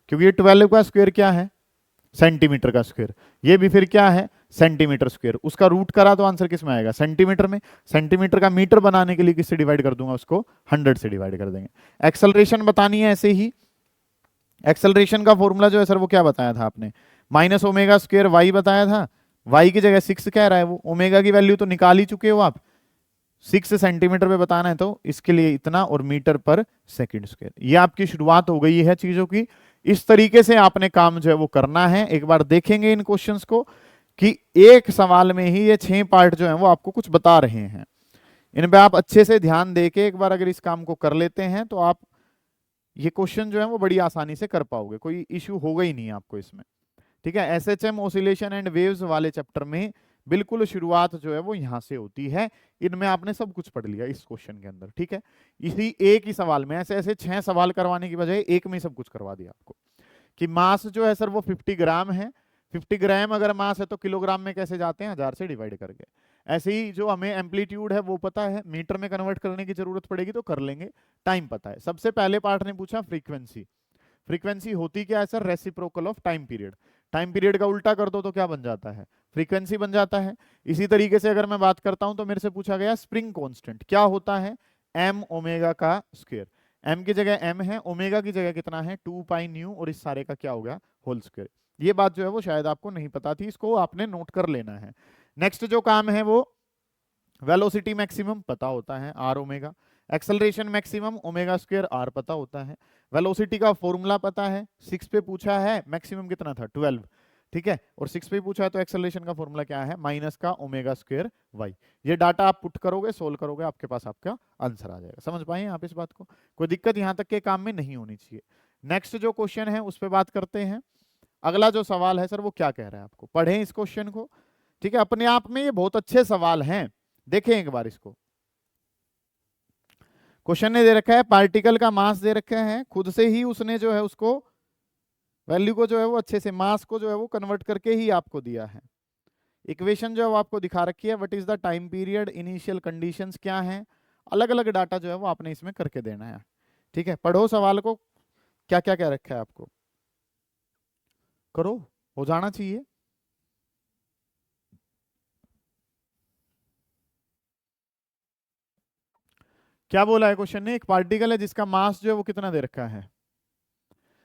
क्योंकि ये 12 का स्क्वायर क्या है, सेंटीमीटर का स्क्वायर, ये भी फिर क्या है, सेंटीमीटर स्क्वायर, उसका रूट करा तो आंसर किस में आएगा, सेंटीमीटर में। सेंटीमीटर का मीटर बनाने के लिए किससे डिवाइड कर दूंगा, उसको 100 से डिवाइड कर देंगे। एक्सेलरेशन बतानी है ऐसे ही, एक्सेलरेशन का फॉर्मूला जो है सर वो क्या बताया था आपने, माइनस ओमेगा स्क्वायर वाई बताया था, वाई की जगह 6 कह रहा है वो, ओमेगा की वैल्यू तो निकाल ही चुके हो आप, 6 सेंटीमीटर पे बताना है तो इसके लिए इतना, और मीटर पर सेकंड स्क्वायर। ये आपकी शुरुआत हो गई है चीजों की। इस तरीके से आपने काम जो है वो करना है। एक बार देखेंगे इन क्वेश्चंस को कि एक सवाल में ही ये 6 पार्ट जो है वो आपको कुछ बता रहे हैं, इन पे आप अच्छे से ध्यान देके एक बार अगर इस काम को कर लेते हैं तो आप ये क्वेश्चन जो है वो बड़ी आसानी से कर पाओगे, कोई इश्यू होगा ही नहीं आपको इसमें, ठीक है। एसएचएम ऑसिलेशन एंड वेव्स वाले चैप्टर में बिल्कुल शुरुआत जो है वो यहां से होती है। इनमें आपने सब कुछ पढ़ लिया इस क्वेश्चन के अंदर, ठीक है। इसी एक ही सवाल में ऐसे ऐसे 6 सवाल करवाने की बजाय एक में ही सब कुछ करवा दिया आपको, कि मास जो है सर वो 50 ग्राम है, 50 ग्राम अगर मास है तो किलोग्राम में कैसे जाते हैं, 1000 से डिवाइड करके। ऐसे ही जो हमें एम्पलीट्यूड है वो पता है, मीटर में कन्वर्ट करने की जरूरत पड़ेगी तो कर लेंगे। टाइम पता है। सबसे पहले पार्ट ने पूछा फ्रीक्वेंसी, फ्रीक्वेंसी होती क्या है sir, reciprocal of time period. Time period का उल्टा कर दो तो क्या बन जाता है, फ्रीक्वेंसी बन जाता है। इसी तरीके से अगर मैं बात करता हूं तो मेरे से पूछा गया स्प्रिंग कांस्टेंट क्या होता है, एम ओमेगा का स्क्वायर, एम की जगह एम है, ओमेगा की जगह कितना है 2 पाई न्यू, और इस सारे का क्या हो गया होल स्क्वायर। ये बात जो है वो शायद आपको नहीं पता थी, इसको आपने नोट कर लेना है। नेक्स्ट जो काम है वो वेलोसिटी मैक्सिमम पता होता है r omega, acceleration maximum omega square r पता होता है, वेलोसिटी का फॉर्मूला पता है, 6 पे पूछा है मैक्सिमम कितना था 12, ठीक है, और 6 पे पूछा है तो एक्सेलरेशन का फॉर्मूला क्या है, माइनस का ओमेगा स्क्वायर वाई। ये डाटा आप पुट करोगे, सोल्व करोगे, आपके पास आपका आंसर आ जाएगा। समझ पाए आप इस बात को, कोई दिक्कत यहाँ तक के काम में नहीं होनी चाहिए। नेक्स्ट जो क्वेश्चन है उस पर बात करते हैं। अगला जो सवाल है सर वो क्या कह रहा है, आपको पढ़ें इस क्वेश्चन को, ठीक है। अपने आप में ये बहुत अच्छे सवाल हैं, देखें एक बार इसको। क्वेश्चन ने दे रखा है पार्टिकल का मास दे रखा है, खुद से ही उसने जो है उसको वैल्यू को जो है वो अच्छे से मास को जो है वो कन्वर्ट करके ही आपको दिया है। इक्वेशन जो है वो आपको दिखा रखी है, what is the time period, initial conditions क्या हैं, अलग अलग डाटा जो है वो आपने इसमें करके देना है, ठीक है। पढ़ो सवाल को, क्या क्या क्या रखा है आपको, करो, हो जाना चाहिए। क्या बोला है क्वेश्चन ने, एक पार्टिकल है जिसका मास जो है वो कितना दे रखा है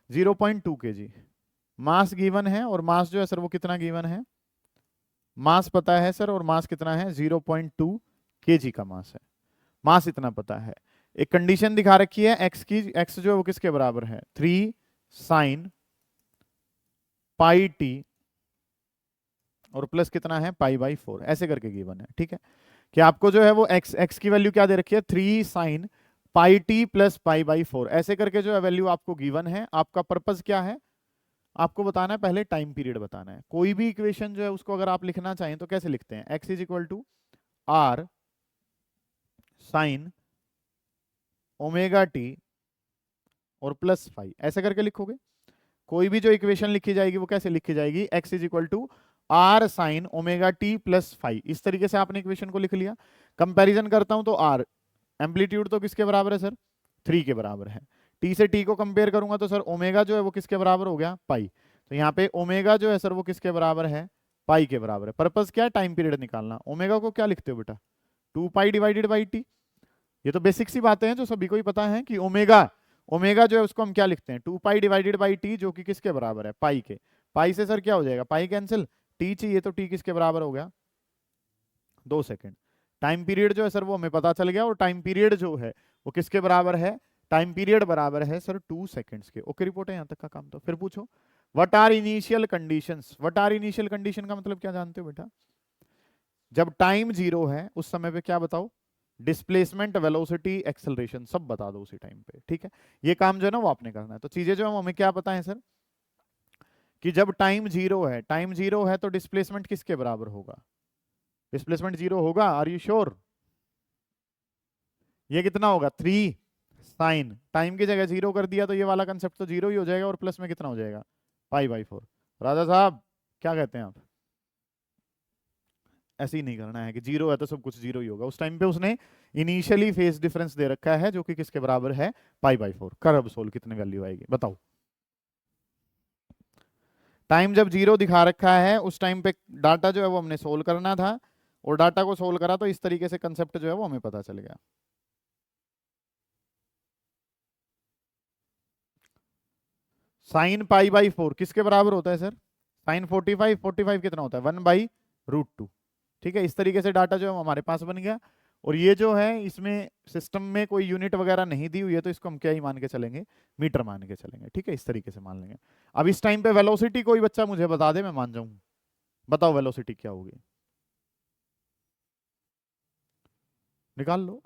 0.2 kg, मास गिवन है, और मास जो है सर वो कितना गिवन है, मास पता है सर, और मास कितना है 0.2 kg का मास है, मास इतना पता है। एक कंडीशन दिखा रखी है एक्स की, एक्स जो है वो किसके बराबर है 3 साइन पाई टी, और प्लस कितना है पाई बाई 4, ऐसे करके गिवन है, ठीक है। कि आपको जो है वो एक्स एक्स की वैल्यू क्या दे रखी है 3 sine pi t plus pi by 4, ऐसे करके जो है वैल्यू आपको गिवन है। आपका पर्पस क्या है, आपको बताना है पहले टाइम पीरियड बताना है। कोई भी इक्वेशन जो है उसको अगर आप लिखना चाहें तो कैसे लिखते हैं, x is equal to r sine omega t और प्लस 5, ऐसे करके लिखोगे। कोई भी जो इक्वेशन लिखी जाएगी वो कैसे लिखी जाएगी, x is equal to r sine omega t plus 5, इस तरीके से आपने इक्वेशन को लिख लिया। कंपैरिजन करता हूं तो आर एम्पलीट्यूड तो किसके बराबर है सर 3 के बराबर है, टी से टी को कंपेयर करूंगा तो सर ओमेगा जो है वो किसके बराबर हो गया पाई, तो यहाँ पे ओमेगा जो है सर वो किसके बराबर है पाई के बराबर है। पर्पस क्या है टाइम पीरियड निकालना। ओमेगा को क्या लिखते हो बेटा 2 पाई डिवाइडेड बाई टी, ये तो बेसिक सी बातें हैं जो सभी को ही पता है कि ओमेगा, ओमेगा जो है उसको हम क्या लिखते हैं 2 पाई डिवाइडेड बाई टी, जो कि किसके बराबर है पाई के। पाई से सर क्या हो जाएगा पाई कैंसिल, टी चाहिए तो टी किसके बराबर हो गया 2 सेकंड। टाइम पीरियड जो है सर वो हमें पता चल गया, और टाइम पीरियड जो है वो किसके बराबर है, टाइम पीरियड बराबर है सर 2 सेकंड्स के। ओके रिपोर्ट है यहाँ तक का काम। तो फिर पूछो what are initial conditions. What are initial condition का मतलब क्या जानते हो बेटा, जब टाइम 0 है उस समय पे क्या बताओ, डिस्प्लेसमेंट, वेलोसिटी, एक्सेलरेशन सब बता दो उसी टाइम पे। ठीक है, ये काम जो है ना वो आपने करना है। तो चीजें जो हमें क्या पता है सर, कि जब टाइम 0 है, टाइम 0 है तो डिस्प्लेसमेंट किसके बराबर होगा, डिस्प्लेसमेंट 0 होगा। Are you sure? ये कितना होगा 3 साइन, टाइम की जगह 0 कर दिया तो ये वाला कंसेप्ट तो 0 ही हो जाएगा, और प्लस में कितना हो जाएगा π/4। राजा साहब क्या कहते हैं आप? ऐसे ही नहीं करना है कि 0 है तो सब कुछ 0 ही होगा। उस टाइम पे उसने इनिशियली फेज डिफरेंस दे रखा है जो कि किसके बराबर है π/4। कर अब सोल्व कितने वैल्यू आएगी बताओ। टाइम जब 0 दिखा रखा है उस टाइम पे डाटा जो है वो हमने सोल्व करना था, और डाटा को सोल्व करा तो इस तरीके से कंसेप्ट जो है वो हमें पता चल गया। साइन π/4 किसके बराबर होता है सर, साइन 45, 45 कितना होता है 1/√2। ठीक है, इस तरीके से डाटा जो है हमारे पास बन गया। और ये जो है इसमें सिस्टम में कोई यूनिट वगैरह नहीं दी हुई है तो इसको हम क्या ही मान के चलेंगे, मीटर मान के चलेंगे। ठीक है, इस तरीके से मान लेंगे। अब इस टाइम पे वेलोसिटी कोई बच्चा मुझे बता दे, मैं मान जाऊं। बताओ वेलोसिटी क्या होगी, निकाल लो।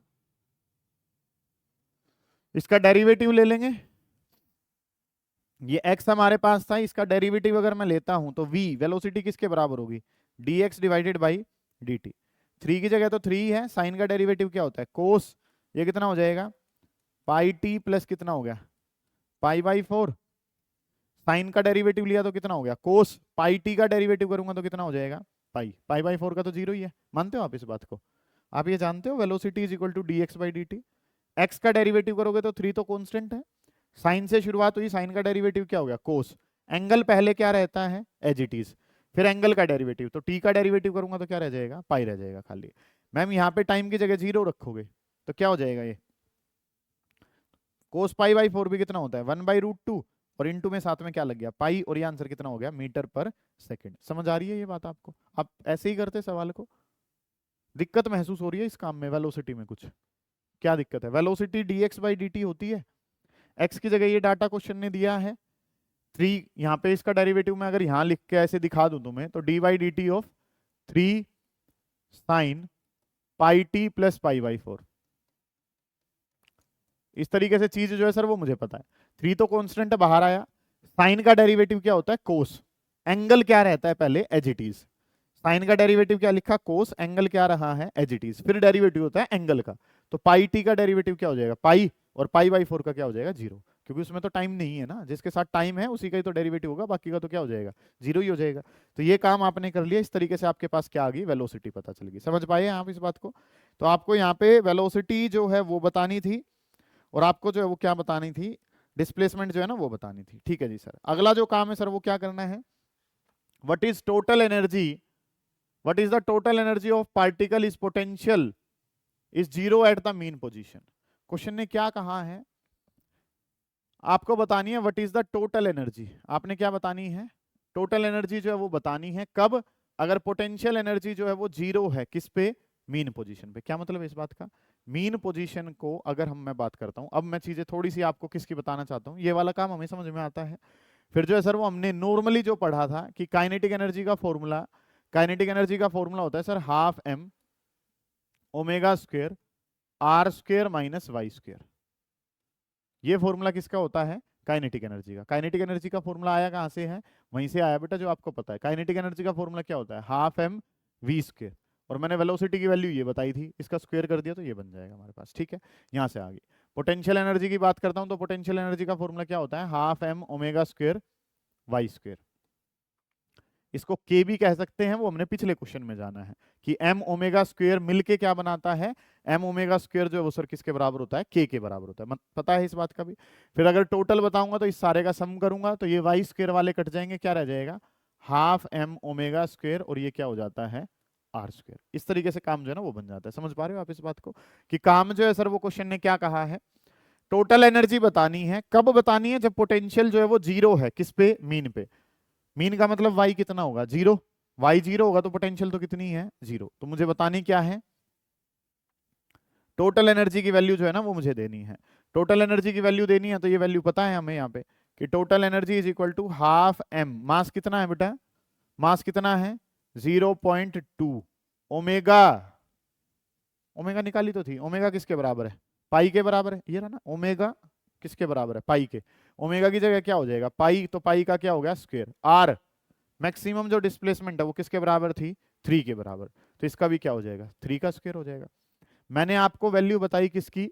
इसका डेरिवेटिव ले लेंगे, ये x हमारे पास था, इसका डेरिवेटिव अगर मैं लेता हूं तो v वेलोसिटी किसके बराबर होगी, dx डिवाइडेड बाई dt। 3 की जगह तो 3 है, साइन का डेरिवेटिव क्या होता है कोस, ये कितना हो जाएगा पाई टी प्लस कितना हो गया π/4। साइन का डेरिवेटिव लिया तो कितना हो गया कोस, पाई टी का डेरिवेटिव करूंगा तो कितना हो जाएगा π/4 का तो 0 ही है। मानते हो आप इस बात को, आप ये जानते हो velocity is equal to dx by dt। X का डेरिवेटिव करोगे तो 3 तो कांस्टेंट है, साइन से शुरुआत हुई, साइन का डेरिवेटिव क्या हो गया कोस, एंगल पहले क्या रहता है एज इट इज, फिर एंगल का डेरिवेटिव, तो टी का डेरिवेटिव करूंगा तो क्या रह जाएगा पाई रह जाएगा खाली। मैम यहाँ पे टाइम की जगह 0 रखोगे तो क्या हो जाएगा, ये कोस π/4 भी कितना होता है 1/√2, और इनटू में साथ में क्या लग गया पाई, और ये आंसर कितना हो गया मीटर पर सेकंड। समझ आ रही है ये बात आपको, आप ऐसे ही करते सवाल को, दिक्कत महसूस हो रही है इस काम में वेलोसिटी में कुछ, क्या दिक्कत है, वेलोसिटी dx बाई dt होती है। x की जगह ये डाटा क्वेश्चन ने दिया है 3, यहाँ पे इसका डेरिवेटिव मैं अगर यहाँ लिख के ऐसे दिखा दूं तुम्हें तो dy dt of 3 sine pi t plus π/4। इस तरीके से चीज जो है सर वो मुझे पता है। 3 तो कांस्टेंट है बाहर आया, साइन का डेरिवेटिव क्या होता है कोस, एंगल क्या रहता है पहले एज इट इज, साइन का डेरिवेटिव क्या लिखा कोस, एंगल क्या रहा है एज इट इज, फिर डेरिवेटिव होता है एंगल का, तो पाई टी का डेरिवेटिव क्या हो जाएगा पाई, और π/4 का क्या हो जाएगा 0, क्योंकि उसमें तो टाइम नहीं है ना, जिसके साथ टाइम है उसी का ही तो डेरिवेटिव होगा, बाकी का तो क्या हो जाएगा 0 ही हो जाएगा। तो ये काम आपने कर लिया, इस तरीके से आपके पास क्या आ गई वेलोसिटी पता चल गई। समझ पाए आप इस बात को? तो आपको यहाँ पे वेलोसिटी जो है वो बतानी थी, और आपको जो है वो क्या बतानी थी, डिस्प्लेसमेंट जो है ना वो बतानी थी। ठीक है जी सर, अगला जो काम है सर वो क्या करना है, what is total energy, what is the total energy of particle is potential is 0 at the mean position. Question ने क्या कहा है, आपको बतानी है what is the total energy, आपने क्या बतानी है टोटल एनर्जी जो है वो बतानी है कब, अगर पोटेंशियल एनर्जी जो है वो 0 है किस पे, मीन पोजीशन पे। क्या मतलब है इस बात का, मीन पोजीशन को अगर मैं बात करता हूं, अब मैं चीजें थोड़ी सी आपको किसकी बताना चाहता हूं, ये वाला काम हमें समझ में आता है। फिर जो है सर वो हमने नॉर्मली जो पढ़ा था कि काइनेटिक एनर्जी का फॉर्मूला, काइनेटिक एनर्जी का फॉर्मूला होता है sir half m omega square r square minus y square. ये फॉर्मूला किसका होता है काइनेटिक एनर्जी का। काइनेटिक एनर्जी का फॉर्मूला आया कहां से है, वहीं से आया बेटा जो आपको पता है। काइनेटिक एनर्जी का फॉर्मूला क्या होता है हाफ m v स्क्वायर, और मैंने वेलोसिटी की वैल्यू ये बताई थी, इसका स्क्वायर कर दिया तो ये बन जाएगा हमारे पास। ठीक है, यहाँ से आगे पोटेंशियल एनर्जी की बात करता हूँ तो पोटेंशियल एनर्जी का फॉर्मूला क्या होता है half m omega square y square. इसको के भी कह सकते हैं, वो हमने पिछले क्वेश्चन में जाना है कि m ओमेगा स्क्वायर मिलके क्या बनाता है, m ओमेगा स्क्वायर जो है वो सर किसके बराबर होता है k के बराबर होता है, पता है इस बात का भी। फिर अगर टोटल बताऊंगा तो इस सारे का सम करूंगा तो ये वाई स्क्वायर वाले कट जाएंगे, क्या रह जाएगा हाफ m ओमेगा स्क्वायर, और ये क्या हो जाता है आर स्क्वायर। इस तरीके से काम जो है ना वो बन जाता है। समझ पा रहे हो आप इस बात को कि काम जो है सर वो क्वेश्चन ने क्या कहा है, टोटल एनर्जी बतानी है, कब बतानी है जब पोटेंशियल जो है वो 0 है किस पे मीन पे, मीन का मतलब वाई कितना होगा 0, वाई 0 होगा तो पोटेंशियल तो कितनी है 0। तो मुझे बतानी क्या है टोटल एनर्जी की वैल्यू जो है ना वो मुझे देनी है। टोटल एनर्जी की वैल्यू देनी है तो ये वैल्यू पता है हमें यहाँ पे कि total energy is equal to half m, mass कितना है बेटा, मास कितना है 0.2 ओमेगा, ओमेगा निकाली तो थी, ओमेगा किसके बराबर है, पाई के बराबर है, ये रहा ना ओमेगा किसके बराबर है, पाई के। ओमेगा की जगह क्या हो जाएगा पाई, तो पाई का क्या हो गया स्क्वायर। आर मैक्सिमम जो डिस्प्लेसमेंट है वो किसके बराबर थी, 3 के बराबर, तो इसका भी क्या हो जाएगा 3 का स्क्वायर हो जाएगा। मैंने आपको वैल्यू बताई किसकी,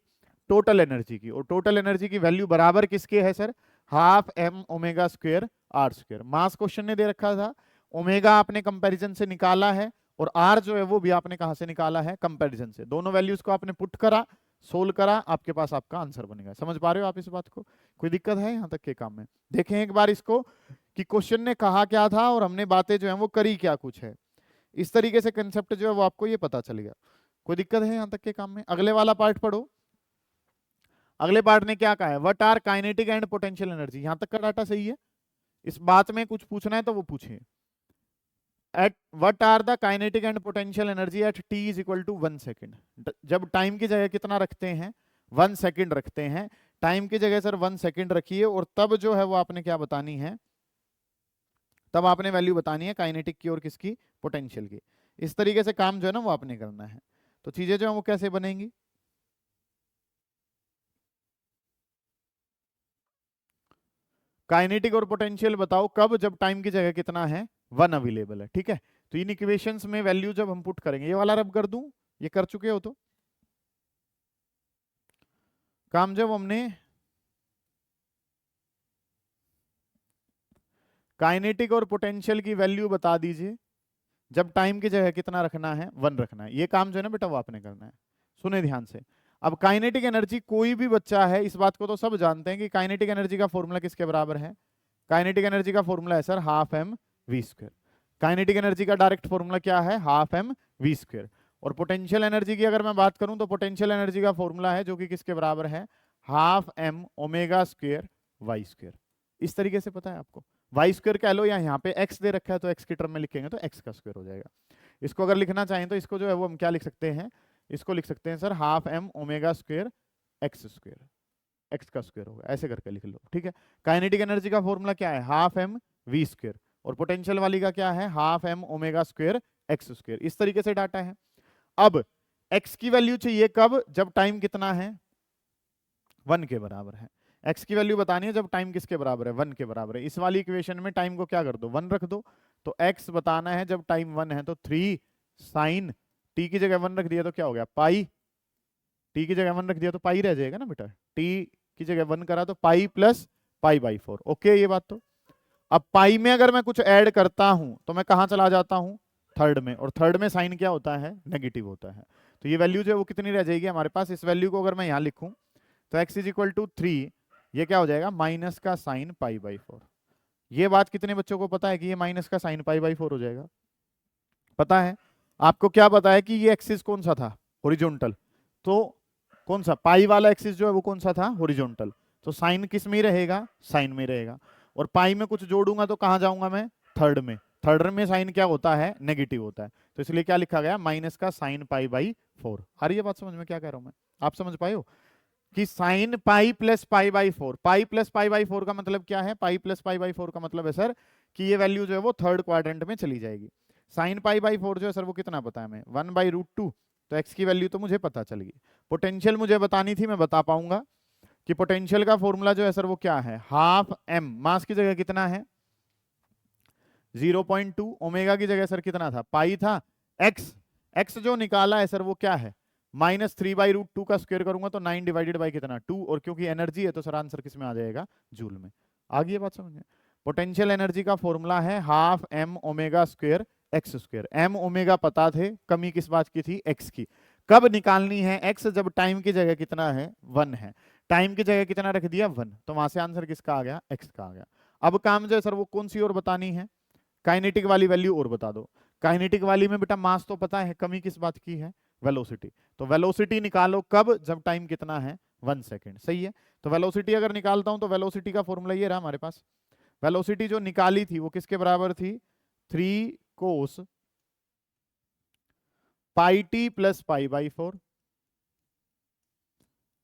टोटल एनर्जी की, और टोटल एनर्जी की वैल्यू बराबर किसके है sir, half m omega square r square. Mass question ने दे रखा था, ओमेगा आपने कंपैरिजन से निकाला है, और आर जो है वो भी आपने कहां से निकाला है, कंपैरिजन से। दोनों वैल्यूज को आपने पुट करा, सोल्व करा, आपके पास आपका आंसर बनेगा। समझ पा रहे हो आप इस बात को, कोई दिक्कत है यहां तक के काम में? देखें एक बार इसको कि क्वेश्चन ने कहा क्या था और हमने बातें जो है वो करी क्या कुछ है। इस तरीके से कंसेप्ट जो है वो आपको ये पता चलेगा। कोई दिक्कत है यहां तक के काम में? अगले वाला पार्ट पढ़ो। अगले पार्ट ने क्या कहा है, what are kinetic and potential energy. यहां तक का डाटा सही है? इस बात में कुछ पूछना है तो वो पूछिए। At what are the kinetic and potential energy at t is equal to 1 second. जब टाइम की जगह कितना रखते हैं, 1 सेकेंड रखते हैं, टाइम की जगह सर 1 सेकेंड रखिए, और तब जो है वो आपने क्या बतानी है, तब आपने वैल्यू बतानी है काइनेटिक की और किसकी, पोटेंशियल की। इस तरीके से काम जो है ना वो आपने करना है। तो चीजें जो है वो कैसे बनेंगी, काइनेटिक और पोटेंशियल बताओ कब, जब टाइम की जगह कितना है 1 अवेलेबल है। ठीक है, तो इन इक्वेशंस में वैल्यू जब हम पुट करेंगे, ये वाला रब कर दूं, ये कर चुके हो तो काम, जब हमने काइनेटिक और पोटेंशियल की वैल्यू बता दीजिए, जब टाइम की जगह कितना रखना है 1 रखना है, ये काम जो है ना बेटा वो आपने करना है। सुने ध्यान से। अब काइनेटिक एनर्जी, कोई भी बच्चा है इस बात को तो सब जानते हैं कि काइनेटिक एनर्जी का फॉर्मूला किसके बराबर है, काइनेटिक एनर्जी का फॉर्मूला है sir half m v square. Kinetic energy का डायरेक्ट फॉर्मूला क्या है, हाफ एम वी स्क्वायर। और पोटेंशियल एनर्जी की अगर मैं बात करूं तो पोटेंशियल एनर्जी का फॉर्मूला है जो कि किसके बराबर है, half m omega square y square. इस तरीके से पता है आपको, वाई स्क्वायर कह लो, या यहाँ पे एक्स दे रखा है तो एक्स की टर्म में लिखेंगे तो एक्स का स्क्वायर हो जाएगा। इसको अगर लिखना चाहें तो इसको जो है वो हम क्या लिख सकते हैं, इसको लिख सकते हैं sir half m omega square x square, x का स्क्वायर होगा, ऐसे करके लिख लो। ठीक है, काइनेटिक एनर्जी का फॉर्मूला क्या है, हाफ एम वी स्क्वायर, और पोटेंशियल वाली का क्या है, half m omega square x square. इस तरीके से डाटा है। अब एक्स की वैल्यू चाहिए कब, जब टाइम कितना है 1 के बराबर है। एक्स की वैल्यू बतानी है जब टाइम किसके बराबर है, 1 के बराबर है। इस वाली इक्वेशन में टाइम को क्या कर दो, 1 रख दो। तो एक्स बताना है जब टाइम 1 है तो 3 साइन, टी की जगह 1 रख दिया तो क्या हो गया पाई, टी की जगह 1 रख दिया तो पाई रह जाएगा ना बेटा, टी की जगह 1 करा तो pi plus pi by 4। Okay ये बात तो। अब पाई में अगर मैं कुछ ऐड करता हूं तो मैं कहां चला जाता हूं, थर्ड में, और थर्ड में साइन क्या होता है, नेगेटिव होता है। तो ये वैल्यू जो है वो कितनी रह जाएगी हमारे पास, इस वैल्यू को अगर मैं यहां लिखूं तो x इज इक्वल टू 3, ये क्या हो जाएगा माइनस का साइन पाई बाई 4। ये बात कितने बच्चों को पता है कि ये माइनस का साइन पाई बाई 4 हो जाएगा, पता है? आपको क्या पता है कि ये एक्सिस कौन सा था, हॉरिजॉन्टल, तो कौन सा पाई वाला एक्सिस जो है वो कौन सा था, हॉरिजॉन्टल। तो साइन किस में ही रहेगा, साइन में रहेगा। और पाई में कुछ जोड़ूंगा तो कहां जाऊंगा मैं, थर्ड में। थर्ड में साइन क्या होता है, नेगेटिव होता है, तो इसलिए क्या लिखा गया माइनस का साइन पाई बाई 4। आ रही है बात समझ में क्या कह रहा हूं मैं, आप समझ पाए हो कि sine pi plus pi by 4, pi plus pi by 4 का मतलब क्या है, पाई प्लस पाई बाई 4 का मतलब है सर कि ये वैल्यू जो है वो थर्ड क्वाड्रेंट में चली जाएगी। साइन पाई बाई 4 जो है सर वो कितना पता है हमें, 1/√2, तो एक्स की वैल्यू तो मुझे पता चल गई। पोटेंशियल मुझे बतानी थी, मैं बता पाऊंगा कि पोटेंशियल का फॉर्मूला जो है सर वो क्या है, हाफ एम, मास की जगह कितना है 0.2, ओमेगा की जगह सर कितना था पाई था, एक्स, एक्स जो निकाला है सर वो क्या है -3/√2 का स्क्वायर करूंगा तो 9 डिवाइडेड बाई कितना 2, और क्योंकि एनर्जी है तो सर आंसर किस में आ जाएगा, जूल में। आ गई बात समझ में? पोटेंशियल एनर्जी का फॉर्मूला है half m omega square x square. M omega पता थे, कमी किस बात की थी, एक्स की। कब निकालनी है एक्स, जब टाइम की जगह कितना है 1 है, टाइम की जगह कितना रख दिया 1, तो वहां से आंसर किसका आ गया, एक्स का आ गया। अब काम जो है सर वो कौन सी और बतानी है, काइनेटिक वाली वैल्यू और बता दो। काइनेटिक वाली में बेटा मास तो पता है, कमी किस बात की है, वेलोसिटी। तो वेलोसिटी निकालो कब, जब टाइम कितना है 1 सेकेंड, सही है। तो वेलोसिटी अगर निकालता हूं तो वेलोसिटी का फॉर्मूला ये रहा हमारे पास। वेलोसिटी जो निकाली थी वो किसके बराबर थी, 3 cos pi t plus pi by 4।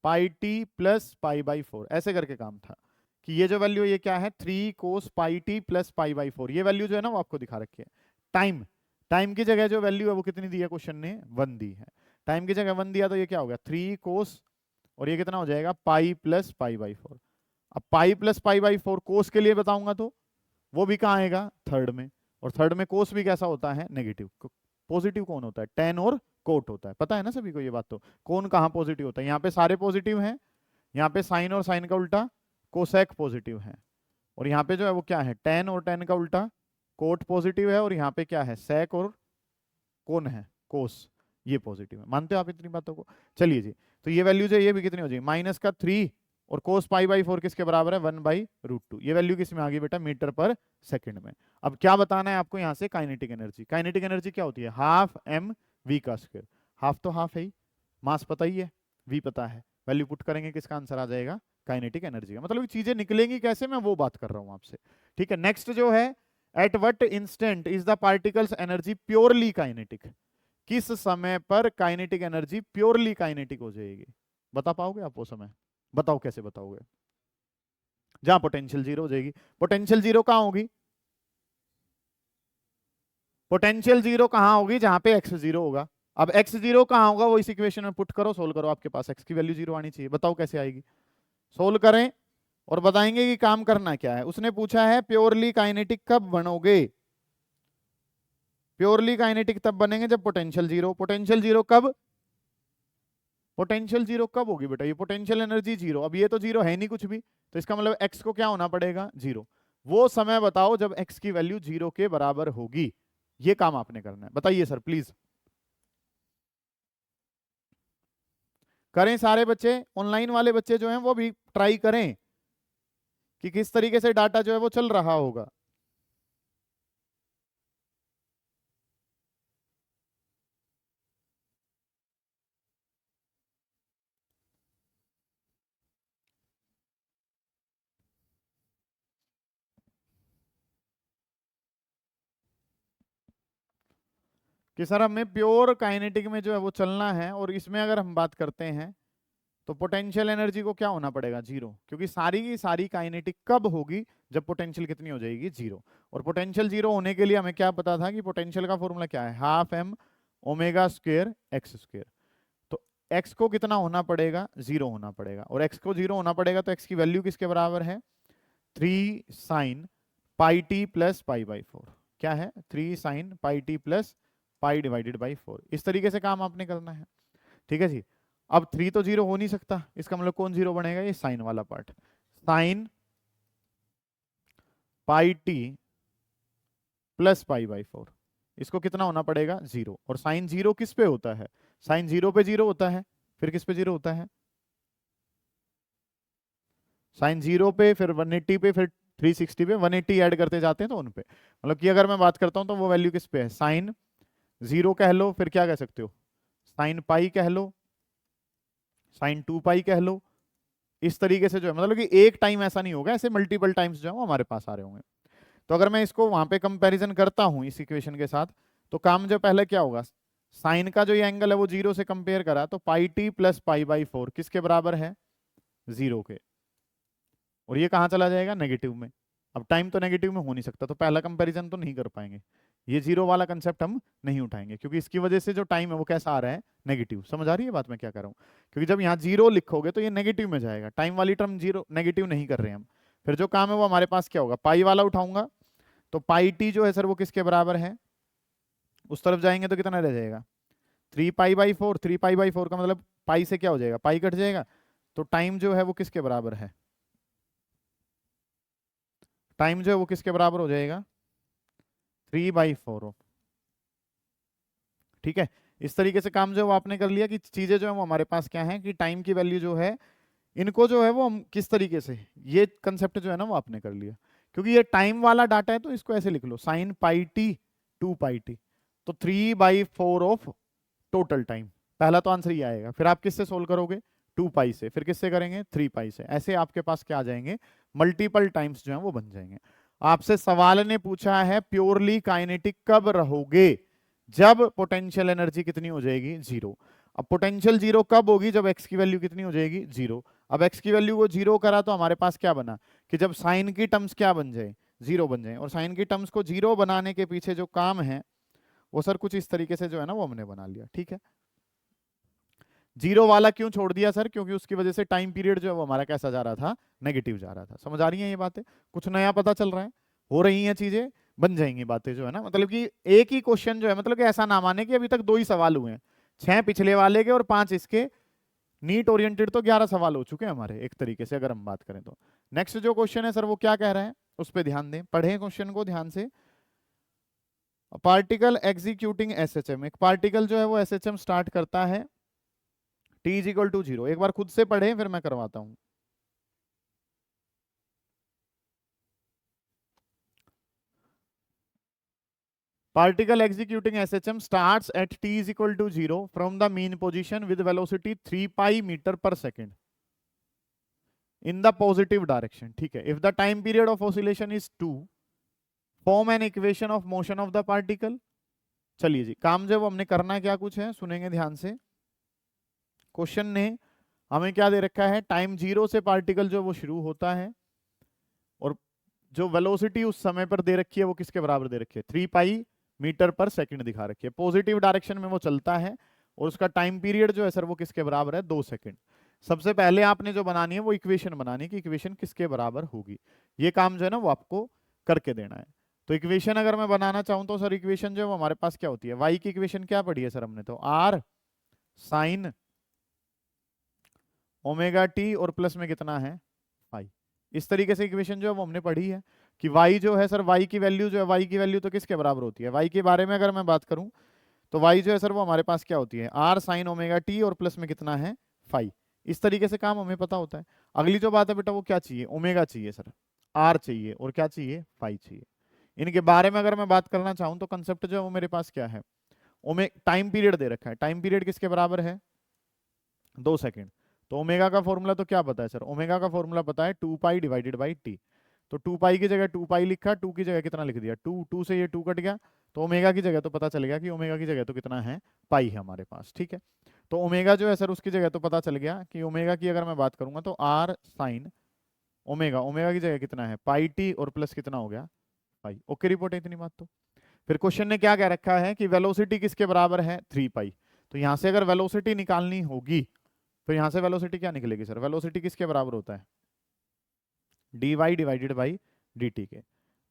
Pi t plus pi by 4, ऐसे करके काम था कि ये जो वैल्यू ये क्या है 3 cos pi t plus pi by 4, ये वैल्यू जो है ना वो आपको दिखा रखी है। टाइम, टाइम की जगह जो वैल्यू है वो कितनी दी है, क्वेश्चन ने 1 दी है। टाइम की जगह 1 दिया तो ये क्या हो गया 3 कोस, और ये कितना हो जाएगा पाई प्लस पाई बाई 4। अब पाई प्लस पाई बाई 4 कोस के लिए बताऊंगा तो वो भी कहाँ आएगा, थर्ड में, और थर्ड में कोस भी कैसा होता है, नेगेटिव। पॉजिटिव कौन होता है, टेन और कोट होता है, पता है ना सभी को ये बात। तो कौन कहाँ पॉजिटिव होता है, यहाँ पे सारे पॉजिटिव हैं, यहाँ पे साइन और साइन का उल्टा कोसेक पॉजिटिव है, और यहाँ पे जो है वो क्या है टेन और टेन का उल्टा कोट पॉजिटिव है, और यहाँ पे क्या है सेक और कौन है कोस, ये पॉजिटिव है। मानते हो आप इतनी बातों को। चलिए जी, तो ये वैल्यू जो है ये भी कितनी हो जाएगी, माइनस का 3 और कोस पाई बाई 4 किसके बराबर है, 1/√2। ये वैल्यू किस में आ गई बेटा, मीटर पर सेकंड में। अब क्या बताना है आपको यहाँ से, काइनेटिक एनर्जी। काइनेटिक एनर्जी क्या होती है, हाफ एम वी का स्क्वायर। हाफ तो हाफ है ही, मास पता ही है, वी पता है, वैल्यू पुट करेंगे किसका आंसर आ जाएगा, काइनेटिक एनर्जी का। मतलब चीजें निकलेंगी कैसे, मैं वो बात कर रहा हूं आपसे। ठीक है, नेक्स्ट जो है, at what instant is the particles energy purely kinetic. किस समय पर काइनेटिक एनर्जी प्योरली काइनेटिक हो जाएगी, बता पाओगे आप वो समय, बताओ कैसे बताओगे। जहां पोटेंशियल जीरो हो जाएगी। पोटेंशियल जीरो कहां होगी, पोटेंशियल जीरो कहां होगी, जहां पे एक्स जीरो होगा। अब एक्स जीरो कहां होगा, वो इस इक्वेशन में पुट करो, सोल्व करो, आपके पास एक्स की वैल्यू जीरो आनी चाहिए। बताओ कैसे आएगी, सोल्व करें और बताएंगे कि काम करना क्या है। उसने पूछा है प्योरली काइनेटिक कब बनोगे, प्योरली काइनेटिक तब बनेंगे जब पोटेंशियल जीरो। पोटेंशियल जीरो कब, पोटेंशियल जीरो कब होगी बेटा, ये पोटेंशियल एनर्जी जीरो। अब ये तो जीरो है नहीं कुछ भी, तो इसका मतलब एक्स को क्या होना पड़ेगा, जीरो। वो समय बताओ जब एक्स की वैल्यू जीरो के बराबर होगी, ये काम आपने करना है। बताइए सर प्लीज, करें सारे बच्चे, ऑनलाइन वाले बच्चे जो हैं वो भी ट्राई करें कि किस तरीके से डाटा जो है वो चल रहा होगा। कि सर हमें प्योर काइनेटिक में जो है वो चलना है, और इसमें अगर हम बात करते हैं तो पोटेंशियल एनर्जी को क्या होना पड़ेगा, जीरो, क्योंकि सारी की सारी काइनेटिक कब होगी, जब पोटेंशियल कितनी हो जाएगी, जीरो। और पोटेंशियल जीरो होने के लिए हमें क्या पता था कि पोटेंशियल का फॉर्मूला क्या है, half m omega square x square. तो एक्स को कितना होना पड़ेगा, जीरो होना पड़ेगा, और एक्स को जीरो होना पड़ेगा तो एक्स की वैल्यू किसके बराबर है, 3 sine pi t plus pi by 4। क्या है, 3 sine pi t plus pi divided by 4। इस तरीके से काम आपने करना है। ठीक है जी। अब 3 तो जीरो हो नहीं सकता, इसका मतलब कौन जीरो बनेगा, ये साइन वाला part, sign pi t plus pi by 4, इसको कितना होना पड़ेगा, जीरो। और साइन जीरो किस पे होता है, साइन जीरो पे जीरो होता है, फिर किस पे जीरो होता है, साइन जीरो पे, फिर 180 पे, फिर 360 पे, 180 ऐड करते जाते हैं तो उन पे। मतलब कि अगर मैं बात करता हूं तो वो वैल्यू किस पे है, साइन जीरो कह लो, फिर क्या कह सकते हो, साइन पाई कह लो, साइन 2 पाई कह लो। इस तरीके से जो है मतलब कि एक टाइम ऐसा नहीं होगा, ऐसे मल्टीपल टाइम्स जो है वो हमारे पास आ रहे होंगे। तो अगर मैं इसको वहां पे कंपैरिजन करता हूं इस इक्वेशन के साथ, तो काम जो पहले क्या होगा, साइन का जो ये एंगल है वो जीरो से कंपेयर करा तो पाई टी प्लस पाई बाई 4 किसके बराबर है, जीरो के, और ये कहाँ चला जाएगा, नेगेटिव में। अब टाइम तो नेगेटिव में हो नहीं सकता, तो पहला कंपैरिजन तो नहीं कर पाएंगे, ये जीरो वाला कंसेप्ट हम नहीं उठाएंगे, क्योंकि इसकी वजह से जो टाइम है वो कैसा आ रहा है, नेगेटिव। समझ आ रही है बात मैं क्या कर रहा हूँ, क्योंकि जब यहाँ जीरो लिखोगे तो ये नेगेटिव में जाएगा, टाइम वाली टर्म जीरो नेगेटिव नहीं कर रहे हैं हम। फिर जो काम है वो हमारे पास क्या होगा, पाई वाला उठाऊंगा, तो पाई टी जो है सर वो किसके बराबर है, उस तरफ जाएंगे तो कितना रह जाएगा, 3 पाई बाई 4। 3 पाई बाई 4 का मतलब पाई से क्या हो जाएगा, पाई कट जाएगा, तो टाइम जो है वो किसके बराबर है, टाइम जो है वो किसके बराबर हो जाएगा, 3/4। ठीक है, इस तरीके से काम जो है वो आपने कर लिया कि चीजें जो है वो हमारे पास क्या है कि टाइम की वैल्यू जो है, इनको जो है वो हम किस तरीके से, ये कंसेप्ट जो है ना वो आपने कर लिया। क्योंकि ये टाइम वाला डाटा है तो इसको ऐसे लिख लो, sign pi T 2 pi T, तो 3/4 ऑफ टोटल टाइम। पहला तो आंसर ये आएगा, फिर आप किससे सोल्व करोगे, 2 पाई से, फिर किससे करेंगे, 3 पाई से। ऐसे आपके पास क्या आ जाएंगे, मल्टीपल टाइम्स जो है वो बन जाएंगे। आपसे सवाल ने पूछा है प्योरली काइनेटिक कब रहोगे, जब पोटेंशियल एनर्जी कितनी हो जाएगी, जीरो। अब पोटेंशियल जीरो कब होगी, जब एक्स की वैल्यू कितनी हो जाएगी, जीरो। अब एक्स की वैल्यू को जीरो करा तो हमारे पास क्या बना कि जब साइन की टर्म्स क्या बन जाए, जीरो बन जाए। और साइन की टर्म्स को जीरो बनाने के पीछे जो काम है वो सर कुछ इस तरीके से जो है ना वो हमने बना लिया, ठीक है। जीरो वाला क्यों छोड़ दिया सर, क्योंकि उसकी वजह से टाइम पीरियड जो है वो हमारा कैसा जा रहा था, नेगेटिव जा रहा था। समझ आ रही है ये बातें, कुछ नया पता चल रहा है, हो रही हैं चीजें, बन जाएंगी बातें जो है ना। मतलब कि एक ही क्वेश्चन जो है, मतलब कि ऐसा ना माने कि अभी तक 2 ही सवाल हुए हैं, 6 पिछले वाले के और 5 इसके, नीट ओरिएंटेड तो 11 सवाल हो चुके हैं हमारे एक तरीके से अगर हम बात करें तो। नेक्स्ट जो क्वेश्चन है सर वो क्या कह रहा है, उस पर ध्यान दें, पढ़ें क्वेश्चन को ध्यान से। पार्टिकल एग्जीक्यूटिंग एसएचएम, एक पार्टिकल जो है वो एसएचएम स्टार्ट करता है t इज इक्वल टू 0। एक बार खुद से पढ़ें फिर मैं करवाता हूं। Particle executing SHM starts at t is equal to 0 from the mean position with velocity 3 pi meter per second in the positive direction, ठीक है। If the time period of oscillation is 2, form an equation of motion of the particle। चलिए जी, काम जब हमने करना है क्या कुछ है, सुनेंगे ध्यान से। क्वेश्चन ने हमें क्या दे रखा है, टाइम जीरो से पार्टिकल जो वो शुरू होता है और जो वेलोसिटी उस समय पर दे रखी है वो किसके बराबर दे रखी है, 3 पाई मीटर पर सेकंड दिखा रखी है। पॉजिटिव डायरेक्शन में वो चलता है और उसका टाइम पीरियड जो है सर वो किसके बराबर है, 2 सेकंड। सबसे पहले आपने जो बनानी है वो इक्वेशन बनानी है कि इक्वेशन किसके बराबर होगी। ये काम जो है ना वो आपको करके देना है। तो इक्वेशन अगर मैं बनाना चाहूं तो सर इक्वेशन जो है वो हमारे पास क्या होती है, वाई की इक्वेशन क्या पढ़ी है सर हमने, तो आर साइन ओमेगा टी और प्लस में कितना है, फाई। इस तरीके से इक्वेशन जो है वो हमने पढ़ी है कि y जो है सर, y की वैल्यू जो है, y की वैल्यू तो किसके बराबर होती है, y के बारे में अगर मैं बात करूं तो y जो है सर वो हमारे पास क्या होती है, r साइन ओमेगा टी और प्लस में कितना है, फाई। इस तरीके से काम हमें पता होता है। अगली जो बात है बेटा वो क्या चाहिए, ओमेगा चाहिए सर, r चाहिए और क्या चाहिए, फाई चाहिए। इनके बारे में अगर मैं बात करना चाहूं तो कंसेप्ट जो है वो मेरे पास क्या है, टाइम पीरियड दे रखा है, टाइम पीरियड किसके बराबर है, 2 सेकंड। तो ओमेगा का फॉर्मूला तो क्या पता है सर, ओमेगा का फॉर्मूला पता है 2 पाई डिवाइडेड बाई टी। तो 2 पाई की जगह 2 पाई लिखा, 2 की जगह कितना लिख दिया, 2, 2 से ये 2 कट गया, तो ओमेगा की जगह तो पता चल गया कि ओमेगा की जगह तो कितना है, पाई है हमारे पास, ठीक है। तो ओमेगा जो है सर उसकी जगह तो पता चल गया कि ओमेगा की अगर मैं बात करूंगा तो आर साइन ओमेगा, ओमेगा की जगह कितना है, पाई टी और प्लस कितना हो गया, पाई। ओके रिपोर्ट है इतनी बात तो। फिर क्वेश्चन ने क्या कह रखा है कि वेलोसिटी किसके बराबर है, 3 पाई। तो यहां से अगर वेलोसिटी निकालनी होगी तो यहां से वेलोसिटी क्या निकलेगी सर, वेलोसिटी किसके बराबर होता है, d y divided by d t के।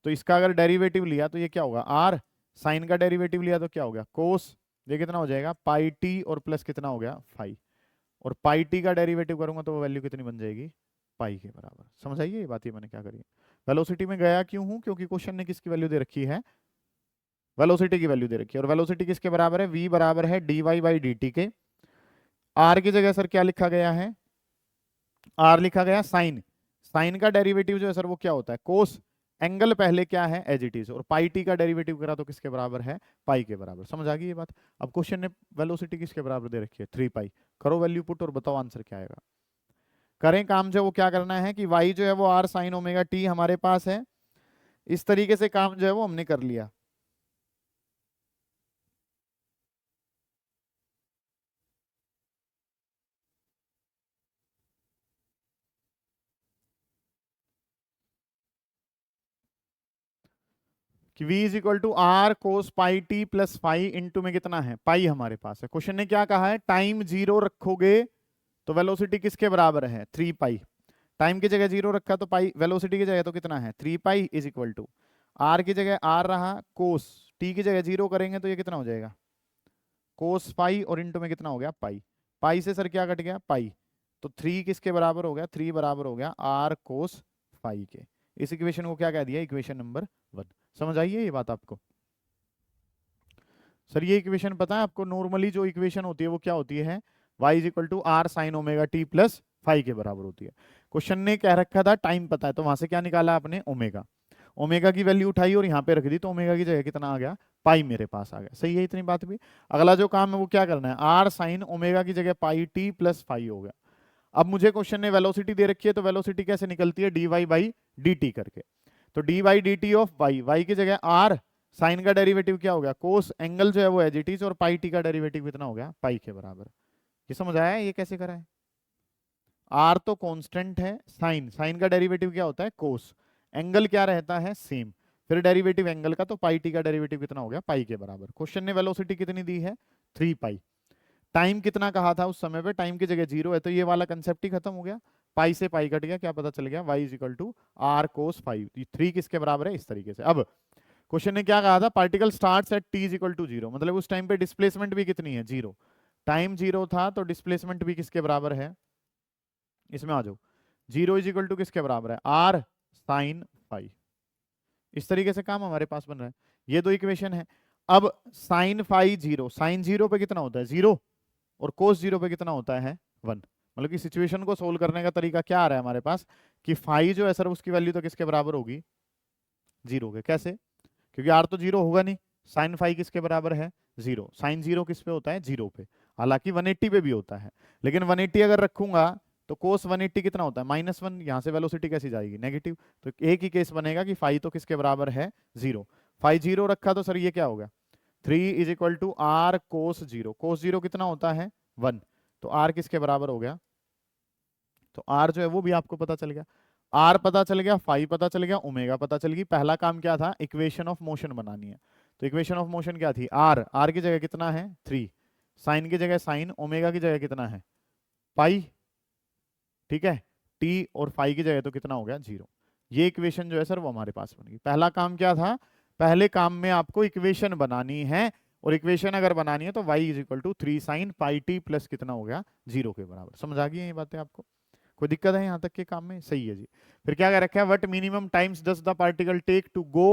तो इसका अगर डेरिवेटिव लिया तो ये क्या होगा, आर साइन का डेरिवेटिव लिया तो क्या हो गया, कोस, ये कितना हो जाएगा, पाई टी और प्लस कितना हो गया, फाई। और पाई टी का डेरिवेटिव करूंगा तो वो वैल्यू कितनी बन जाएगी, पाई के बराबर। समझ आइए ये बात, ये मैंने क्या करी है। वेलोसिटी में गया क्यों हूं, क्योंकि क्वेश्चन ने किसकी वैल्यू दे रखी है, वेलोसिटी की वैल्यू दे रखी है। और वेलोसिटी किसके बराबर है, वी बराबर है d y by d t के। आर की जगह सर क्या लिखा गया है, आर लिखा गया साइन, साइन का डेरिवेटिव जो है सर वो क्या होता है, कोस। एंगल पहले क्या है, एज इट इज, और पाई टी का डेरिवेटिव करा तो किसके बराबर है, पाई के बराबर। समझ आ गई ये बात। अब क्वेश्चन ने वेलोसिटी किसके बराबर दे रखी है, 3 पाई। करो वैल्यू पुट और बताओ आंसर क्या आएगा। करें काम जो वो क्या करना है कि वाई जो है वो आर साइन ओमेगा टी हमारे पास है। इस तरीके से काम जो है वो हमने कर लिया। कि v is equal to r cos pi t plus phi into में कितना है, पाई हमारे पास है। क्वेश्चन ने क्या कहा है, टाइम जीरो रखोगे तो वेलोसिटी किसके बराबर है, 3 पाई। टाइम की जगह जीरो रखा तो पाई, वेलोसिटी की जगह तो कितना है, 3 pi is equal to r की जगह आर रहा, कोस टी की जगह जीरो करेंगे तो ये कितना हो जाएगा, कोस पाई और इंटू में कितना हो गया, पाई। पाई से सर क्या कट गया, पाई। तो 3 किसके बराबर हो गया, 3 बराबर हो गया आर कोस फाई के। इस इक्वेशन को क्या कह दिया, इक्वेशन नंबर 1। समझ आइए ये बात आपको। सर ये इक्वेशन पता है आपको, नॉर्मली जो इक्वेशन होती है वो क्या होती है, y is equal to r sine omega t plus phi के बराबर होती है। क्वेश्चन ने कह रखा था टाइम पता है, तो वहां से क्या निकाला आपने, ओमेगा। ओमेगा की वैल्यू उठाई और यहाँ पे रख दी, तो ओमेगा की जगह कितना आ गया, पाई मेरे पास आ गया। सही है इतनी बात भी। अगला जो काम है वो क्या करना है, आर साइन ओमेगा की जगह पाई टी प्लस फाई हो गया। अब मुझे क्वेश्चन ने वेलोसिटी दे रखी है, तो वेलोसिटी कैसे निकलती है, d y by d t करके। तो d y d t of y, y की जगह आर साइन का डेरिवेटिव क्या हो गया, कोस, एंगल जो है वो एज इट इज, और पाई टी का डेरिवेटिव कितना हो गया, पाई के बराबर। ये समझ आया है ये कैसे करा है? आर तो कांस्टेंट है, साइन, साइन का डेरिवेटिव क्या होता है? कोस, एंगल क्या रहता है? सेम, फिर डेरिवेटिव एंगल का, तो पाई टी का डेरिवेटिव कितना हो गया? पाई के बराबर। क्वेश्चन ने वेलोसिटी कितनी दी है? 3 पाई। टाइम कितना कहा था उस समय पे? टाइम की जगह 0 है, तो ये वाला कंसेप्ट ही खत्म हो गया। पाई से पाई कट गया, क्या पता चल गया? y is equal to r cos 5। 3 किसके बराबर है? इस तरीके से। अब क्वेश्चन ने क्या कहा था? Particle starts at t is equal to 0, मतलब उस टाइम पे डिस्प्लेसमेंट भी कितनी है? 0। टाइम 0 था तो डिस्प्लेसमेंट भी किसके बराबर है? इसमें आ जाओ, 0 इज इक्वल टू किसके बराबर है? R sine 5। इस तरीके से काम हमारे पास बन रहा है। ये दो इक्वेशन है। अब साइन 5 0, साइन 0 पे कितना होता है? 0, और कोस 0 पे कितना होता है? 1। मतलब कि सिचुएशन को सोल्व करने का तरीका क्या आ रहा है हमारे पास कि फाई जो है सर उसकी वैल्यू तो किसके बराबर होगी? 0 के। कैसे? क्योंकि आर तो 0 होगा नहीं। साइन फाई किसके बराबर है? 0। साइन 0 किस पे होता है? 0 पे। हालांकि 180 पे भी होता है, लेकिन 180 अगर रखूंगा तो कोस 180 कितना होता है? -1। यहाँ से वेलोसिटी कैसी जाएगी? नेगेटिव। तो एक ही केस बनेगा कि फाई तो किसके बराबर है? 0। फाई 0 रखा तो सर ये क्या होगा? 3 इज इक्वल टू आर कोस 0। कोस 0 कितना होता है? 1। तो आर किसके बराबर हो गया? तो आर जो है वो भी आपको पता चल गया। आर पता चल गया, फाई पता चल गया, ओमेगा पता चल गई। पहला काम क्या था? इक्वेशन ऑफ मोशन बनानी है। तो इक्वेशन ऑफ मोशन क्या थी? आर, आर की जगह कितना है? 3, साइन की जगह साइन, ओमेगा की जगह कितना है? पाई, ठीक है। टी और फाई की जगह तो कितना हो गया? 0। ये इक्वेशन जो है सर वो हमारे पास बन गई। पहला काम क्या था? पहले काम में आपको इक्वेशन बनानी है, और इक्वेशन अगर बनानी है तो y is equal to 3 sine pi t plus कितना हो गया? 0 के बराबर। समझ आ गई ये बातें आपको? कोई दिक्कत है यहाँ तक के काम में? सही है जी। फिर क्या कह रखा है? What minimum times does the particle take to go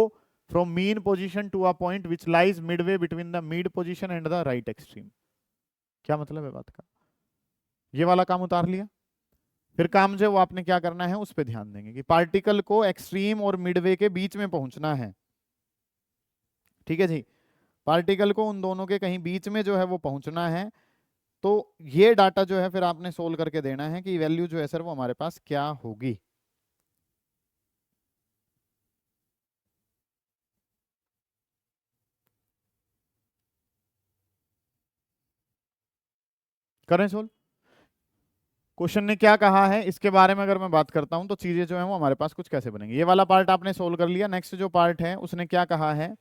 from mean position to a point which lies midway between the mid position and the right extreme. क्या मतलब है बात का? ये वाला काम उतार लिया। फिर काम जो है वो आपने क्या करना है उस पर ध्यान देंगे कि पार्टिकल को एक्सट्रीम और मिडवे के बीच में पहुंचना है। ठीक है जी, पार्टिकल को उन दोनों के कहीं बीच में जो है वो पहुंचना है। तो ये डाटा जो है फिर आपने सोल्व करके देना है कि वैल्यू जो है सर वो हमारे पास क्या होगी। करें सोल्व। क्वेश्चन ने क्या कहा है इसके बारे में अगर मैं बात करता हूं तो चीजें जो है वो हमारे पास कुछ कैसे बनेंगी। ये वाला पार्ट आपने सोल्व कर लिया। नेक्स्ट जो पार्ट है उसने क्या कहा है?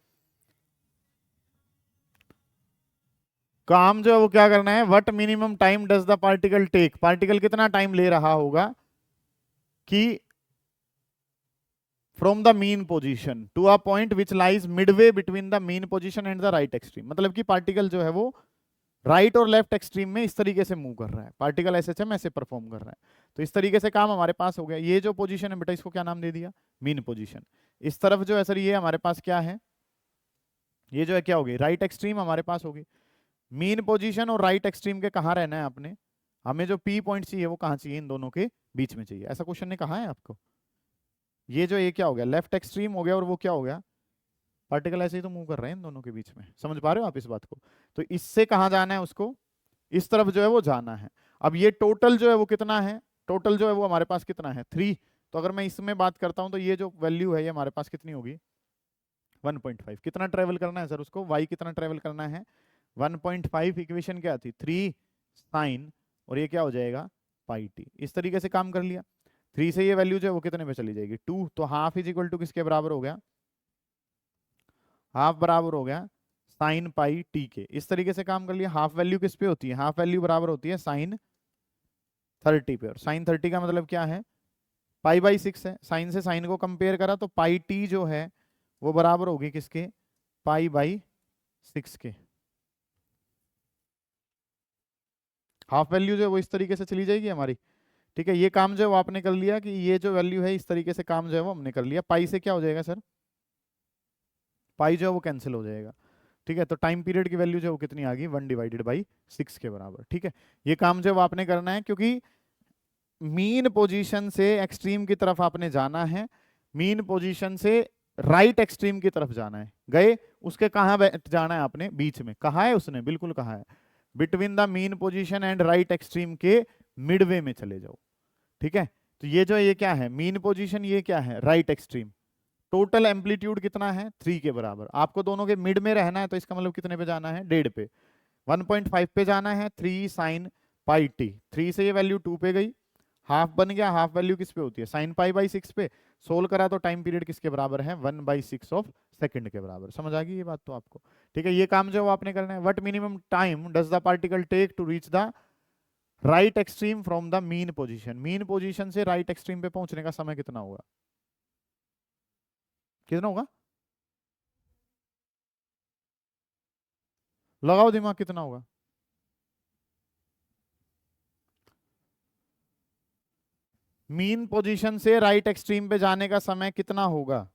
काम जो है वो क्या करना है? What minimum time does the particle take, particle कितना टाइम ले रहा होगा कि from the mean position to a point which lies midway between the mean position and the right extreme. मतलब कि पार्टिकल जो है वो राइट और लेफ्ट एक्सट्रीम में इस तरीके से मूव कर रहा है। पार्टिकल एसएचएम ऐसे परफॉर्म कर रहा है। तो इस तरीके से काम हमारे पास हो गया। ये जो पोजीशन है बेटा इसको क्या नाम दे दिया? Mean position. इस तरफ जो है सर ये हमारे पास क्या है? ये जो है क्या होगी? राइट एक्सट्रीम हमारे पास होगी। मीन पोजीशन और राइट एक्सट्रीम के कहाँ रहना है आपने? हमें जो पी पॉइंट चाहिए वो कहाँ चाहिए? इन दोनों के बीच में चाहिए। ऐसा क्वेश्चन ने कहा है आपको? ये जो ये क्या हो गया? लेफ्ट एक्सट्रीम हो गया, और वो क्या हो गया? पार्टिकल ऐसे ही तो मूव कर रहे हैं इन दोनों के बीच में। समझ पा रहे हो आप इस बात को? तो इससे कहाँ जाना है उसको? इस तरफ जो है वो जाना है। अब ये टोटल जो है वो कितना है? टोटल जो है वो हमारे पास कितना है? 3। तो अगर मैं इसमें बात करता हूं तो ये जो वैल्यू है ये हमारे पास कितनी होगी? 1.5। कितना ट्रेवल करना है सर उसको? y कितना ट्रेवल करना है? 1.5। इक्वेशन क्या थी? 3 साइन, और ये क्या हो जाएगा? Pi T. इस तरीके से काम कर लिया। 3 से ये वैल्यू जो है वो कितने पे चली जाएगी? 2। तो हाफ इज इक्वल टू किसके बराबर हो गया? हाफ बराबर हो गया साइन पाई टी के। इस तरीके से काम कर लिया। हाफ वैल्यू किस पे होती है? हाफ वैल्यू बराबर होती है साइन 30 पे। और साइन 30 का मतलब क्या है? पाई बाई 6 है। साइन से साइन को कंपेयर करा तो पाई टी जो है वो बराबर होगी किसके? पाई बाई 6 के। हाफ वैल्यू जो है वो इस तरीके से चली जाएगी हमारी। ठीक है, ये काम जो है वो आपने कर लिया कि ये जो वैल्यू है इस तरीके से काम जो है वो हमने कर लिया। पाई से क्या हो जाएगा सर? पाई जो है वो कैंसिल हो जाएगा। ठीक है, तो टाइम पीरियड की वैल्यू जो है वो कितनी आ गई? 1/6 के बराबर। ठीक है, ये काम जो है वो आपने करना है क्योंकि मीन पोजीशन से एक्सट्रीम की तरफ आपने जाना है। मीन पोजीशन से राइट एक्सट्रीम की तरफ जाना है। गए उसके कहाँ जाना है आपने? बीच में। कहा है उसने? बिल्कुल कहा है। Between the mean position and right extreme के मिडवे में चले जाओ। ठीक है, तो ये जो है ये क्या है? Mean position. ये क्या है? Right extreme. टोटल एम्पलीट्यूड कितना है? 3 के बराबर। आपको दोनों के मिड में रहना है, तो इसका मतलब कितने पे जाना है? 1.5 पे। 1.5 पे जाना है। 3 साइन पाई टी। 3 से ये वैल्यू 2 पे गई, हाफ बन गया। हाफ वैल्यू किस पे होती है, साइन पाई बाई 6 पे। सोल्व करा तो टाइम पीरियड किसके बराबर है, 1/6 ऑफ सेकंड के बराबर। समझ आ गई ये बात तो आपको? ठीक है, ये काम जो आपने करना है। What minimum time does the particle take to reach the right extreme from the mean position. Mean position से राइट एक्सट्रीम पे पहुंचने का समय कितना होगा, कितना होगा? लगाओ दिमाग, कितना होगा? मीन पोजीशन से राइट एक्सट्रीम पे जाने का समय कितना होगा?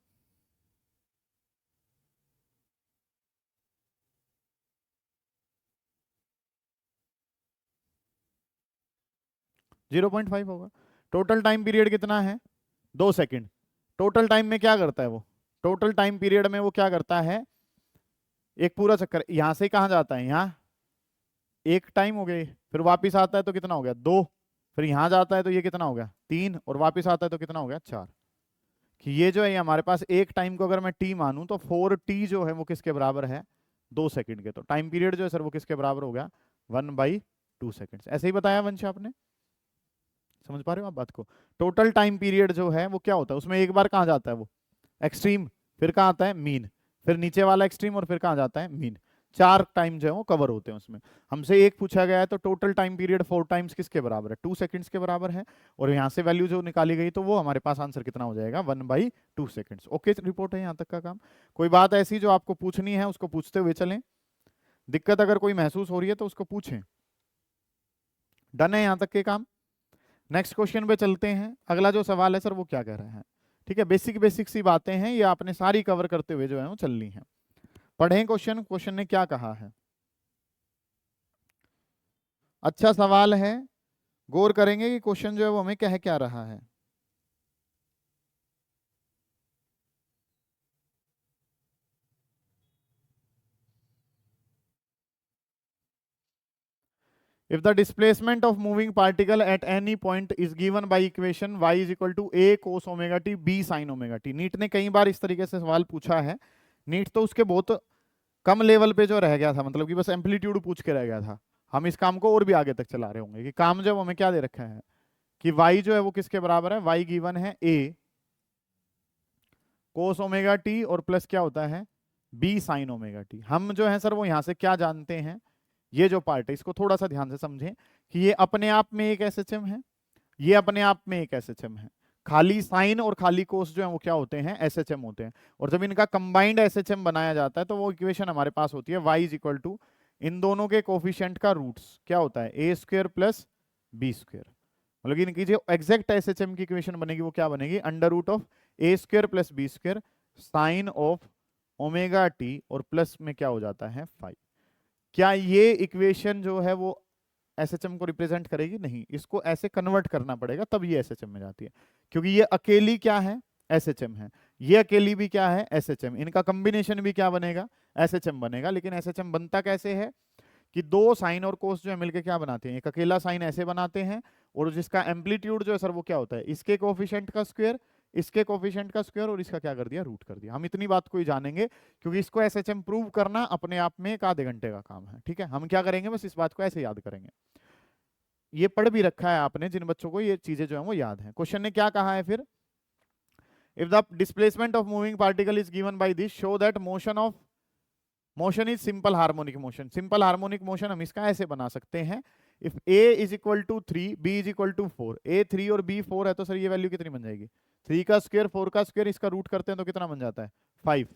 0.5 होगा। टोटल टाइम पीरियड कितना है, 2 सेकंड। टोटल टाइम में क्या करता है वो, टोटल टाइम पीरियड में वो क्या करता है, एक पूरा चक्कर यहां से कहां जाता है, यहाँ एक टाइम हो गई, फिर वापिस आता है तो कितना हो गया, 2। फिर यहां जाता है तो ये कितना हो गया, 3। और वापिस आता है तो कितना हो गया, 4। कि ये जो है हमारे पास एक टाइम को अगर मैं टी मानूं तो 4t जो है वो किसके बराबर है, 2 सेकंड के। तो टाइम पीरियड जो है सर वो किसके बराबर हो गया, 1/2 सेकंड। ऐसे ही बताया वंश आपने, समझ पा रहे हो आप बात को? टोटल टाइम पीरियड जो है वो क्या होता है, उसमें एक बार कहाँ जाता है वो, एक्सट्रीम, फिर कहाँ आता है मीन, फिर नीचे वाला एक्सट्रीम, और फिर कहाँ जाता है मीन। 4 टाइम जो है वो कवर होते हैं उसमें। हमसे एक पूछा गया है तो टोटल टाइम पीरियड 4 टाइम्स किसके बराबर है, 2 सेकंड्स के बराबर है। और यहाँ से वैल्यू जो निकाली गई तो वो हमारे पास आंसर कितना हो जाएगा, 1/2 सेकंड्स। ओके, रिपोर्ट है यहाँ तक का काम। कोई बात ऐसी जो आपको पूछनी है उसको पूछते हुए चलें, दिक्कत अगर कोई महसूस हो रही है तो उसको पूछें। डन है यहाँ तक के काम? नेक्स्ट क्वेश्चन पे चलते हैं। अगला जो सवाल है सर वो क्या कह रहे हैं, ठीक है, बेसिक बेसिक सी बातें हैं ये आपने सारी कवर करते हुए जो है वो चलनी है। पढ़ें क्वेश्चन, क्वेश्चन ने क्या कहा है। अच्छा सवाल है, गौर करेंगे कि क्वेश्चन जो है वो हमें कह क्या रहा है। If the displacement of moving particle at any point is given by equation y is equal to a cos omega t b sin omega t। NEET ने कई बार इस तरीके से सवाल पूछा है। नीट तो उसके बहुत कम लेवल पे जो रह गया था, मतलब कि बस एम्पलीट्यूड पूछ के रह गया था। हम इस काम को और भी आगे तक चला रहे होंगे कि काम जो हमें क्या दे रखा है कि y जो है वो किसके बराबर है, y गिवन है a कोस ओमेगा टी और प्लस क्या होता है b साइन ओमेगा टी। हम जो है सर वो यहां से क्या जानते हैं, ये जो पार्ट है इसको थोड़ा सा ध्यान से समझें कि ये अपने आप में एक एसएचएम है, ये अपने आप में एक एसएचएम है। खाली साइन और खाली कोस जो है वो क्या होते हैं, एसएचएम होते हैं। और जब इनका कंबाइंड एसएचएम बनाया जाता है तो वो इक्वेशन हमारे पास होती है y इज इक्वल टू इन दोनों के कोफिशिएंट का रूट्स क्या होता है, a square plus b square. मतलब कि इनकी जो एग्जैक्ट एसएचएम की इक्वेशन बनेगी वो क्या बनेगी, under root of a square plus b square sine of omega t और प्लस में क्या हो जाता है 5। क्या ये इक्वेशन जो है वो एसएचएम को रिप्रेजेंट करेगी, नहीं, इसको ऐसे कन्वर्ट करना पड़ेगा तब ये एसएचएम में जाती है। क्योंकि ये अकेली क्या है, एसएचएम है, ये अकेली भी क्या है, एसएचएम। इनका कॉम्बिनेशन भी क्या बनेगा, एसएचएम बनेगा। लेकिन एसएचएम बनता कैसे है कि दो साइन और कोस जो है मिलकर क्या बनाते हैं, एक अकेला साइन ऐसे बनाते हैं और जिसका एम्पलीट्यूड जो है सर वो क्या होता है, इसके कोफिशिएंट का स्क्वायर, इसके कोफिशिएंट का स्क्वायर और इसका क्या कर दिया, रूट कर दिया। हम इतनी बात को ही जानेंगे क्योंकि इसको एसएचएम प्रूव करना अपने आप में एक आधे घंटे का काम है। ठीक है, हम क्या करेंगे, बस इस बात को ऐसे याद करेंगे। ये पढ़ भी रखा है आपने, जिन बच्चों को ये चीजें जो है वो याद है। क्वेश्चन ने क्या कहा है फिर, if the displacement of moving particle is given by this show that motion is simple harmonic motion. Simple harmonic motion हम इसका ऐसे बना सकते हैं, if a is equal to 3 b is equal to 4, a 3 और b 4 है तो sir ये वैल्यू कितनी बन जाएगी, 3 का स्क्वायर 4 का स्क्वायर, इसका रूट करते हैं तो कितना बन जाता है 5।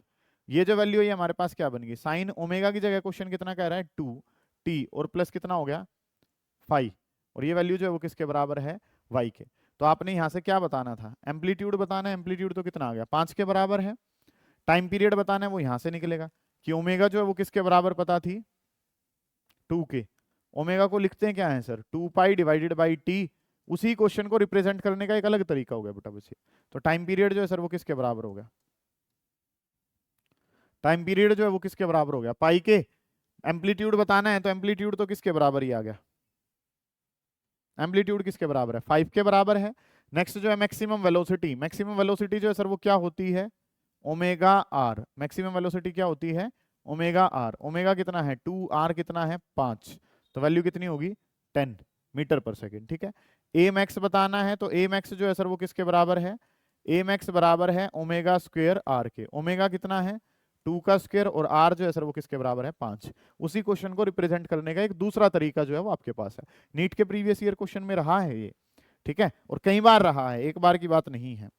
ये जो वैल्यू है हमारे पास क्या बन गई, साइन ओमेगा की जगह क्वेश्चन कितना कह रहा है 2t और प्लस कितना हो गया 5। और ये वैल्यू जो है वो किसके बराबर है, y के। तो आपने यहां से क्या बताना था, एम्पलीट्यूड बताना है। एम्पलीट्यूड तो कितना आ गया 5 के बराबर है। टाइम पीरियड बताना है, वो यहां से निकलेगा कि ओमेगा जो है वो किसके बराबर पता थी, 2 के। ओमेगा को लिखते हैं क्या है sir, 2 pi divided by T. उसी क्वेश्चन को रिप्रेजेंट करने का एक अलग तरीका हो गया बेटा बच्चे। तो टाइम पीरियड जो है सर वो किसके बराबर हो गया, टाइम पीरियड जो है वो किसके बराबर हो गया, पाई के। एम्पलीट्यूड बताना है तो एम्पलीट्यूड तो किसके बराबर ही आ गया, एम्पलीट्यूड किसके बराबर है, 5 के बराबर है। नेक्स्ट जो है मैक्सिमम वेलोसिटी, मैक्सिमम वेलोसिटी जो है सर वो क्या होती है, ओमेगा आर। मैक्सिमम वेलोसिटी क्या होती है, ओमेगा आर। ओमेगा कितना है 2, आर कितना है 5, तो वैल्यू कितनी होगी 10। मीटर पर सेकंड, ठीक है। ए मैक्स बताना है तो ए मैक्स जो है सर वो किसके बराबर है, ए मैक्स बराबर है ओमेगा स्क्वायर आर के। ओमेगा कितना है 2 का स्क्वायर, और आर जो है सर वो किसके बराबर है 5। उसी क्वेश्चन को रिप्रेजेंट करने का एक दूसरा तरीका जो है वो आपके पास है। नीट के प्रीवियस ईयर क्वेश्चन में रहा है ये, ठीक है, और कई बार रहा है, एक बार की बात नहीं है।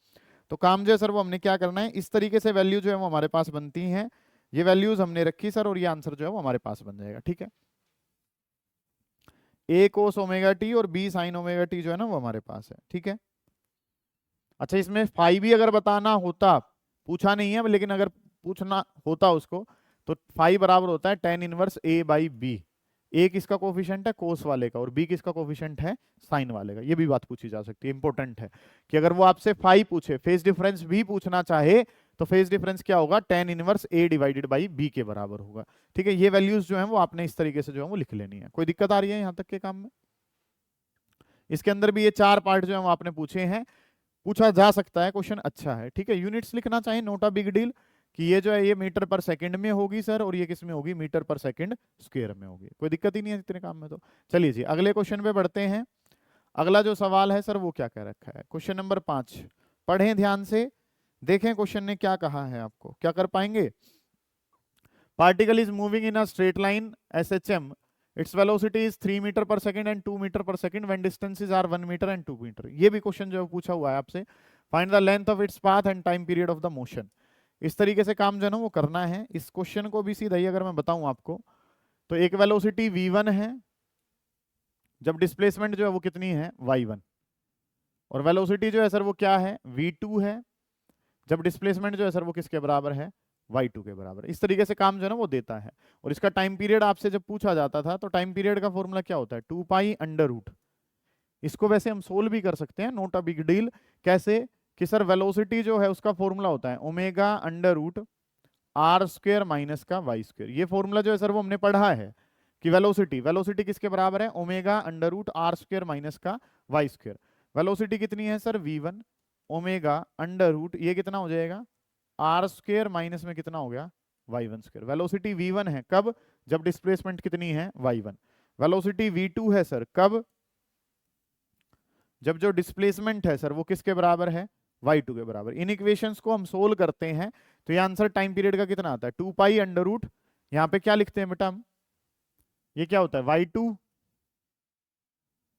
तो काम जो है सर वो हमने क्या करना है, इस तरीके से वैल्यू जो है वो हमारे पास बनती हैं, ये वैल्यूज हमने रखी सर, और ये आंसर जो है वो हमारे पास बन जाएगा, ठीक है। ए कोस ओमेगा टी और बी साइन ओमेगा टी जो है ना वो हमारे पास है, ठीक है। अच्छा, इसमें फाई भी अगर बताना होता, पूछा नहीं है लेकिन अगर पूछना होता उसको, तो फाई बराबर होता है tan inverse a by b. A किसका कोफिशिएंट है कोस वाले का, और बी किसका कोफिशिएंट है साइन वाले का। ये भी बात पूछी जा सकती है, इंपॉर्टेंट है कि अगर वो आपसे फाई पूछे, फेज डिफरेंस भी पूछना चाहे, तो फेज डिफरेंस क्या होगा tan inverse a divided by b के बराबर होगा, ठीक है। ये वैल्यूज जो है वो आपने इस तरीके से जो है वो लिख लेनी है। कोई दिक्कत आ रही है यहाँ तक के काम में? इसके अंदर भी ये 4 पार्ट जो है वो आपने पूछे हैं, पूछा जा सकता है, क्वेश्चन अच्छा है, ठीक है। यूनिट्स लिखना चाहिए, नोट अ बिग डील, कि ये जो है ये मीटर पर सेकंड में होगी सर, और ये किस में होगी मीटर पर सेकंड स्क्वायर में होगी। कोई दिक्कत ही नहीं है इतने काम में तो। चलिए जी अगले क्वेश्चन पे बढ़ते हैं। अगला जो सवाल है सर वो क्या कह रखा है, क्वेश्चन नंबर 5 पढ़ें ध्यान से, देखें क्वेश्चन ने क्या कहा है, आपको क्या कर पाएंगे। Particle is moving in a straight line SHM, its velocity is 3 metre per second and 2 metre per second when distances are 1 metre and 2 metre. ये भी क्वेश्चन जो पूछा हुआ है आपसे, find the length of its path and time period of the motion. इस तरीके से काम जो है ना वो करना है। इस क्वेश्चन को भी सीधा ही अगर मैं बताऊं आपको, तो एक वेलोसिटी v1 है, जब डिस्प्लेसमेंट जो है वो कितनी है y1, और वेलोसिटी जो है सर वो क्या है v2 है, जब डिस्प्लेसमेंट जो है सर वो किसके बराबर है y2 के बराबर। इस तरीके से काम जो है ना वो देता है। और इसका टाइम पीरियड आपसे जब पूछा जाता था, तो टाइम पीरियड का फॉर्मूला क्या होता है 2 पाई अंडर रूट। इसको वैसे हम सोल्व भी कर सकते हैं, नोट अ बिग डील। कैसे कि सर वेलोसिटी जो है उसका फॉर्मूला होता है omega under root r square minus का वाई स्क्वायर। ये फॉर्मूला जो है सर वो हमने पढ़ा है कि वेलोसिटी वेलोसिटी किसके बराबर है omega under root r square minus का वाई स्क्वायर। वेलोसिटी कितनी है sir v1 omega under root ये कितना हो जाएगा आर स्क्वायर माइनस में कितना हो गया y1 स्क्वायर। वेलोसिटी v1 है कब, जब डिस्प्लेसमेंट कितनी है y1। वेलोसिटी v2 है सर कब, जब जो डिस्प्लेसमेंट है सर वो किसके बराबर है y2 के बराबर। इन इक्वेशंस को हम सोल्व करते हैं तो ये आंसर टाइम पीरियड का कितना आता है 2 पाई अंडर रूट, यहाँ पे क्या लिखते हैं बेटा हम, ये क्या होता है y2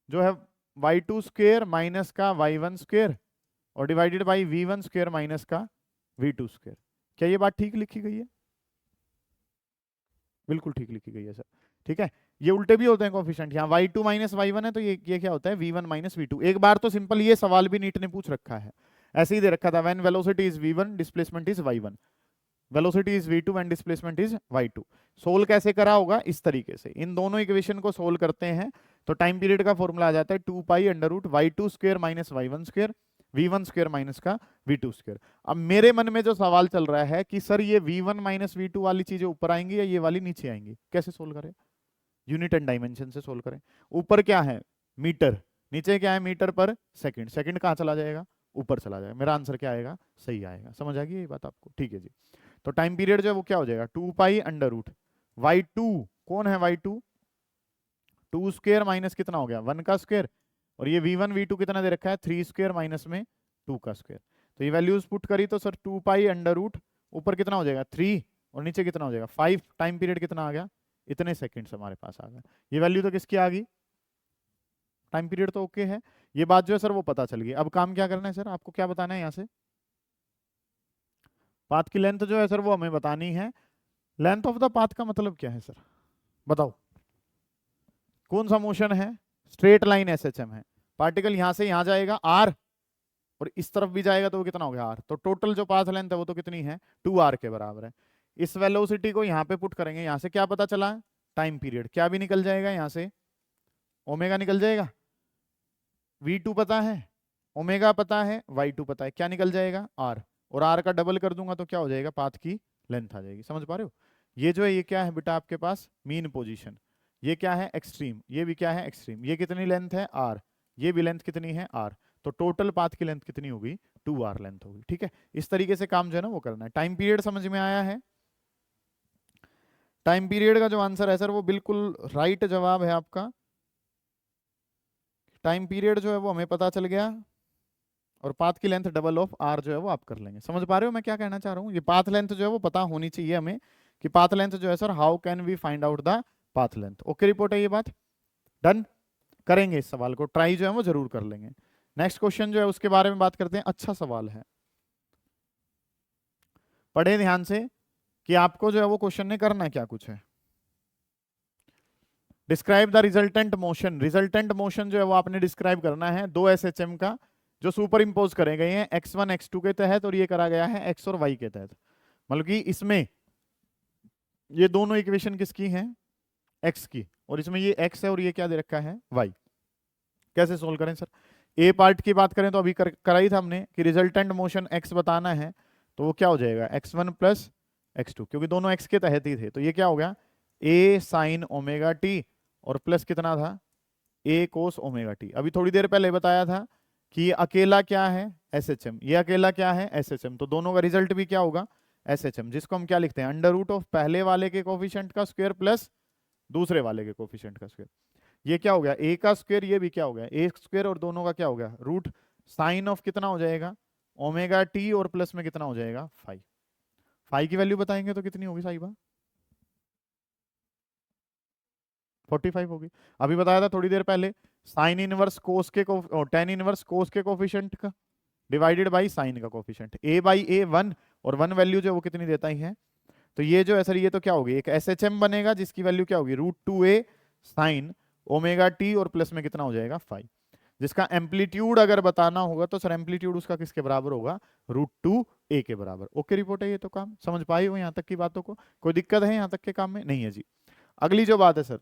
जो है y2 स्क्वायर माइनस का y1 स्क्वायर, और divided by v1 square minus का v2 स्क्वायर। क्या ये बात ठीक लिखी गई है? बिल्कुल ठीक लिखी गई है सर, ठीक है। ये उल्टे भी होते हैं कोफिशिएंट, यहाँ y2 माइनस y1 है तो ये क्या होता है v1 माइनस v2। एक बार तो सिंपल ये सवाल भी नीट ने पूछ रखा है, ऐसे ही दे रखा था when velocity is v1 displacement is y1, velocity is v2 when displacement is y2। Solve कैसे करा होगा इस तरीके से, इन दोनों इक्वेशन को सोल्व करते हैं तो टाइम पीरियड का फॉर्मूला आ जाता है 2 pi under root y2 square minus y1 square v1 square minus का v2 स्क्वायर। अब मेरे मन में जो सवाल चल रहा है कि सर ये v1 माइनस v2 वाली चीजें ऊपर आएंगी या ये वाली नीचे आएंगी, कैसे सोल्व करें? यूनिट एंड डायमेंशन से सोल्व करें। ऊपर क्या है मीटर, नीचे क्या है मीटर पर सेकंड, सेकंड कहाँ चला जाएगा ऊपर चला जाएगा। मेरा आंसर क्या आएगा सही आएगा। समझ आ गई ये बात आपको? ठीक है जी। तो टाइम पीरियड जो है वो क्या हो जाएगा 2 पाई अंडर रूट y2, कौन है y2 2 स्क्वायर माइनस कितना हो गया 1 का स्क्वायर, और ये v1 v2 कितना दे रखा है 3 स्क्वायर माइनस में 2 का स्क्वायर। तो ये वैल्यूज पुट करी तो सर 2 पाई अंडर रूट ऊपर कितना हो जाएगा 3 और नीचे कितना हो जाएगा 5। टाइम पीरियड कितना आ गया इतने सेकंड्स हमारे पास आ गए। ये वैल्यू तो किसकी आ गई, टाइम पीरियड तो ओके है। ये बात जो है सर वो पता चल गई। अब काम क्या करना है सर, आपको क्या बताना है यहाँ से, पाथ की लेंथ जो है सर वो हमें बतानी है। लेंथ ऑफ द पाथ का मतलब क्या है सर बताओ, कौन सा मोशन है स्ट्रेट लाइन SHM है, पार्टिकल यहां से यहां जाएगा r और इस तरफ भी जाएगा तो वो कितना हो गया r, तो टोटल जो पाथ लेंथ है वो तो कितनी है 2r के बराबर है। इस वेलोसिटी को यहाँ पे पुट करेंगे, यहाँ से क्या पता चला टाइम पीरियड, क्या भी निकल जाएगा यहाँ से ओमेगा निकल जाएगा, v2 पता है ओमेगा पता है y2 पता है, क्या निकल जाएगा r, और r का डबल कर दूंगा तो क्या हो जाएगा पाथ की लेंथ आ जाएगी। समझ पा रहे हो? ये जो है ये क्या है बेटा आपके पास मीन पोजीशन, ये क्या है एक्सट्रीम, ये भी क्या है एक्सट्रीम, ये कितनी लेंथ है r, ये भी लेंथ कितनी है r, तो टोटल पाथ की लेंथ कितनी होगी 2r लेंथ होगी। ठीक है, इस तरीके से काम जो है ना वो करना है। टाइम पीरियड समझ में आया है? टाइम पीरियड का जो आंसर है सर वो बिल्कुल राइट जवाब है आपका टाइम पीरियड जो है वो हमें पता चल गया, और पाथ की लेंथ डबल ऑफ आर जो है वो आप कर लेंगे। समझ पा रहे हो मैं क्या कहना चाह रहा हूँ? ये पाथ लेंथ जो है वो पता होनी चाहिए हमें कि पाथ लेंथ जो है sir, how can we find out the path length. Okay report है ये बात? डन। करेंगे इस सवाल को, ट्राई जो है वो जरूर कर लेंगे। नेक्स्ट क्वेश्चन जो है उसके बारे में बात करते हैं। अच्छा सवाल है, पढ़े ध्यान से कि आपको जो है वो क्वेश्चन ने करना क्या कुछ है। Describe the resultant motion. Resultant motion जो है वो आपने डिस्क्राइब करना है दो एसएचएम का जो सुपर इंपोज करे गए हैं x1 x2 के तहत, और ये करा गया है x और y के तहत। मतलब कि इसमें ये दोनों इक्वेशन किसकी हैं? x की, और इसमें ये x है और ये क्या दे रखा है? y। कैसे सोल्व करें सर? ए पार्ट की बात करें तो अभी करा ही था हमने कि रिजल्टेंट मोशन x बताना है, तो वो क्या हो जाएगा? x1 प्लस x2, क्योंकि दोनों x के तहत ही थे, तो ये क्या हो गया? a साइन ओमेगा टी और प्लस कितना था? a cos omega T. अभी थोड़ी देर पहले बताया था कि ये अकेला क्या है? एसएचएम। ये अकेला क्या है? एसएचएम। तो दोनों का रिजल्ट भी क्या होगा? एसएचएम, जिसको हम क्या लिखते हैं? अंडर रूट ऑफ पहले वाले के कोफिशिएंट का स्क्वायर प्लस दूसरे वाले के कोफिशिएंट का स्क्वायर। ये क्या हो गया? ए का स्क्वायर, ये भी क्या हो गया? ए स्क्वायर, और दोनों का क्या हो गया? रूट साइन ऑफ कितना हो जाएगा? ओमेगा टी, और प्लस में कितना हो जाएगा? फाइव। फाइव की वैल्यू बताएंगे तो कितनी होगी साहिबा? 45 होगी। अभी बताया था थोड़ी देर पहले, साइन इनवर्स कोस के टेन इनवर्स कोस के कोफिशिएंट का डिवाइडेड बाई साइन का कोफिशिएंट, ए बाई ए 1, और 1 वैल्यू जो वो कितनी देता ही है। तो ये जो है सर, ये तो क्या होगी? एक एसएचएम बनेगा जिसकी वैल्यू क्या होगी? √2a साइन ओमेगा टी, और प्लस में कितना हो जाएगा? 5। जिसका एम्पलीट्यूड अगर बताना होगा तो सर एम्पलीट्यूड उसका किसके बराबर होगा? √2a के बराबर। ओके रिपोर्ट है ये तो काम समझ पाई हो यहाँ तक की बातों को? कोई दिक्कत है यहाँ तक के काम में? नहीं है जी। अगली जो बात है सर,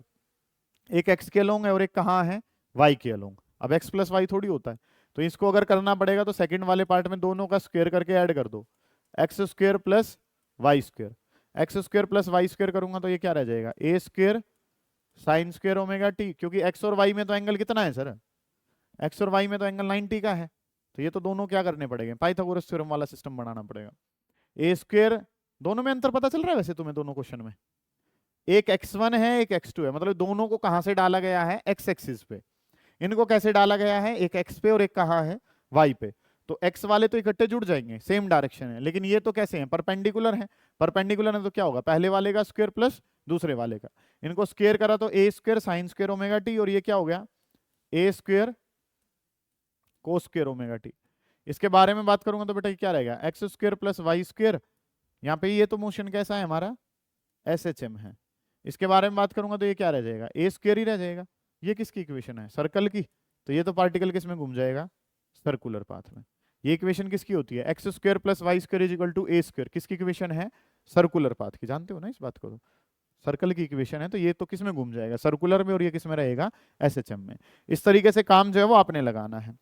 एक x के अलोंग है और एक कहाँ है? y के अलोंग। अब x प्लस वाई थोड़ी होता है, तो इसको अगर करना पड़ेगा तो सेकंड वाले पार्ट में दोनों का स्क्वायर करके ऐड कर दो, x square plus y square. X square plus y square करूंगा तो ये क्या रह जाएगा? A square sine square omega t, क्योंकि एक्स और वाई में तो एंगल कितना है सर? एक्स और वाई में तो एंगल 90 का है, तो ये तो दोनों क्या करने पड़ेंगे? पाइथागोरस थ्योरम वाला सिस्टम बनाना पड़ेगा। ए स्क्वायर, दोनों में अंतर पता चल रहा है वैसे तुम्हें दोनों क्वेश्चन में? एक x1 है एक x2 है, मतलब दोनों को कहां से डाला गया है? x एक्सिस पे। इनको कैसे डाला गया है? एक x पे और एक कहां है? y पे। तो x वाले तो इकट्ठे जुड़ जाएंगे, सेम डायरेक्शन है, लेकिन ये तो कैसे हैं? परपेंडिकुलर है। परपेंडिकुलर है तो क्या होगा? पहले वाले का स्क्वायर प्लस दूसरे वाले का। इनको स्क्वायर करा तो a square sine square omega t, और ये क्या हो गया? A square cos square omega t. इसके बारे में बात करूंगा तो बेटा क्या रहेगा? X square plus y square. यहाँ पे ये तो मोशन कैसा है हमारा? एसएचएम है। इसके बारे में बात करूंगा तो ये क्या रह जाएगा? ए स्क्वायर ही रह जाएगा। ये किसकी इक्वेशन है? सर्कल की। तो ये तो पार्टिकल किस में घूम जाएगा? सर्कुलर पाथ में। ये इक्वेशन किसकी होती है? X square plus y square is equal to a square. किसकी इक्वेशन है? सर्कुलर पाथ की। जानते हो ना इस बात को? तो सर्कल की इक्वेशन है, तो ये तो किस में घूम जाएगा? सर्कुलर में, और ये किस में रहेगा? एसएचएम में। इस तरीके से काम जो है वो आपने लगाना है।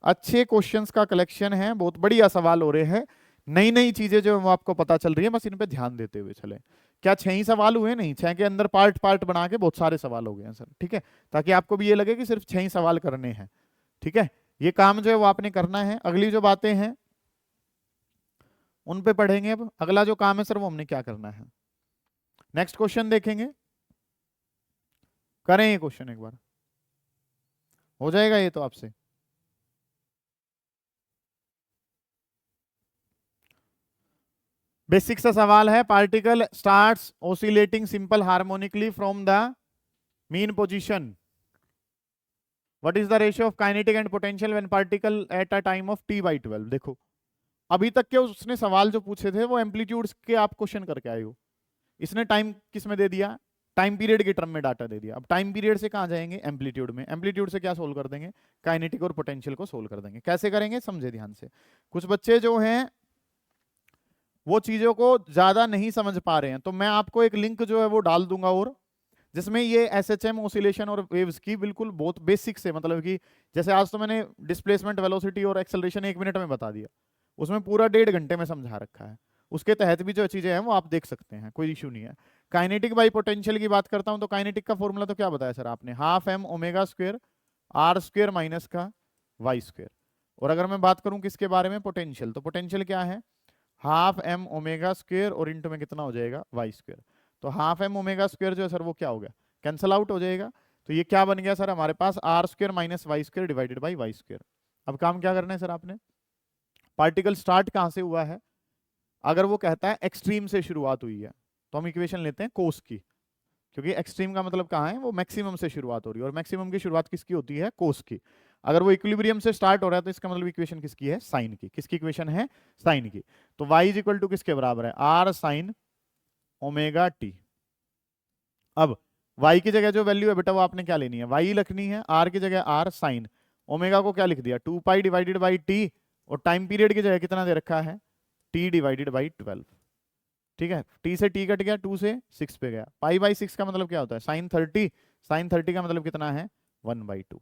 अच्छे क्वेश्चंस का कलेक्शन है, बहुत बढ़िया सवाल हो रहे हैं, नई नई चीजें जो है वो आपको पता चल रही है, बस इन पे ध्यान देते हुए चले। क्या 6 ही सवाल हुए? नहीं, 6 के अंदर पार्ट पार्ट बना के बहुत सारे सवाल हो गए हैं सर, ठीक है, ताकि आपको भी ये लगे कि सिर्फ 6 ही सवाल करने हैं, ठीक है। ये काम जो है वो आपने करना है। अगली जो बातें हैं उन पे पढ़ेंगे। अब अगला जो काम है सर वो हमने क्या करना है, नेक्स्ट क्वेश्चन देखेंगे। करें ये क्वेश्चन एक बार, हो जाएगा ये तो आपसे। बेसिक सा सवाल है, particle starts oscillating simple harmonically from the mean position, what is the ratio of kinetic and potential when particle at a time of t/12। देखो अभी तक के उसने सवाल जो पूछे थे वो एम्पलीट्यूड्स के आप क्वेश्चन करके आए हो, इसने टाइम किस में दे दिया? टाइम पीरियड के टर्म में डाटा दे दिया। अब टाइम पीरियड से कहां जाएंगे? एम्पलीट्यूड में। एम्पलीट्यूड से क्या सोल्व कर देंगे? काइनेटिक और पोटेंशियल को सोल्व कर देंगे। कैसे करेंगे समझे ध्यान से। कुछ बच्चे जो हैं वो चीजों को ज्यादा नहीं समझ पा रहे हैं, तो मैं आपको एक लिंक जो है वो डाल दूंगा, और जिसमें ये एसएचएम ऑसिलेशन और वेव्स की बिल्कुल बहुत बेसिक से, मतलब कि जैसे आज तो मैंने डिस्प्लेसमेंट वेलोसिटी और एक्सेलरेशन 1 मिनट में बता दिया, उसमें पूरा 1.5 घंटे में समझा रखा है। उसके तहत भी जो चीजें हैं वो आप देख सकते हैं, कोई इशू नहीं है। काइनेटिक बाई पोटेंशियल की बात करता हूं तो काइनेटिक का फॉर्मूला तो क्या बताया सर आपने? Half m omega square r square minus का वाई स्क्वायर। और अगर मैं बात करूं किसके बारे में? पोटेंशियल। तो पोटेंशियल क्या है? हाफ एम ओमेगा स्क्वायर और इंटू में कितना हो जाएगा? Y square. तो हाफ एम ओमेगा स्क्वायर जो है सर वो क्या हो गया? कैंसल आउट हो जाएगा। तो ये क्या बन गया सर हमारे पास r square minus y square divided by y square. अब काम क्या करना है सर आपने, पार्टिकल स्टार्ट कहां से हुआ है, अगर वो कहता है एक्सट्रीम से शुरुआत हुई है तो हम इक्वेशन लेते हैं कोस की, क्योंकि एक्सट्रीम का मतलब कहाँ है, वो मैक्सिमम से शुरुआत हो रही है और मैक्सिमम की शुरुआत किसकी होती है, कोस की। अगर वो इक्विलिब्रियम से स्टार्ट हो रहा है तो इसका मतलब इक्वेशन किसकी है, साइन की। किसकी इक्वेशन है, साइन की। तो y इज इक्वल टू किसके बराबर है, आर साइन ओमेगा टी। अब y की जगह जो वैल्यू है बेटा वो आपने क्या लेनी है, y लिखनी है, r की जगह r साइन ओमेगा को क्या लिख दिया 2 पाई डिवाइडेड बाई टी, और टाइम पीरियड की जगह कितना दे रखा है t डिवाइडेड बाई 12। ठीक है, t से t कट गया, 2 से 6 पे गया, पाई बाई 6 का मतलब क्या होता है साइन 30, साइन 30 का मतलब कितना है 1/2।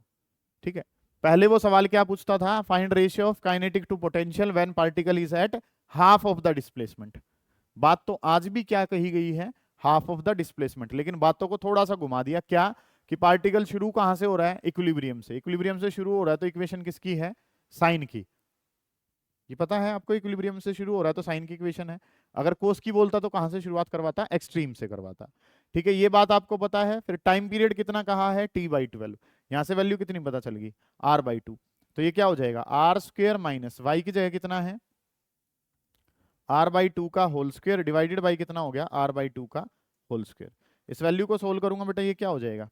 ठीक है, पहले वो सवाल क्या पूछता था, find ratio of kinetic to potential when particle is at half of the displacement. बात तो आज भी क्या कही गई है, हाफ ऑफ द डिस्प्लेसमेंट, लेकिन बातों को थोड़ा सा घुमा दिया, क्या कि पार्टिकल शुरू कहां से हो रहा है, इक्विलिब्रियम से, इक्विलिब्रियम से शुरू हो रहा है तो इक्वेशन किसकी है, साइन की। ये पता है आपको, इक्विलिब्रियम से शुरू हो रहा है तो साइन की इक्वेशन है। अगर कोस की बोलता तो कहां से शुरुआत करवाता, एक्सट्रीम से करवाता। ठीक है, ये बात आपको पता है। फिर टाइम पीरियड कितना कहा है, t/12, यहां से वैल्यू कितनी पता चल गई, r/2। तो ये क्या हो जाएगा, आर स्क्वेयर माइनस वाई की जगह कितना है r/2 का होल स्क्वेयर डिवाइडेड बाई कितना हो गया r/2 का होल स्क्वेयर। इस वैल्यू को सोल्व करूंगा बेटा, ये क्या हो जाएगा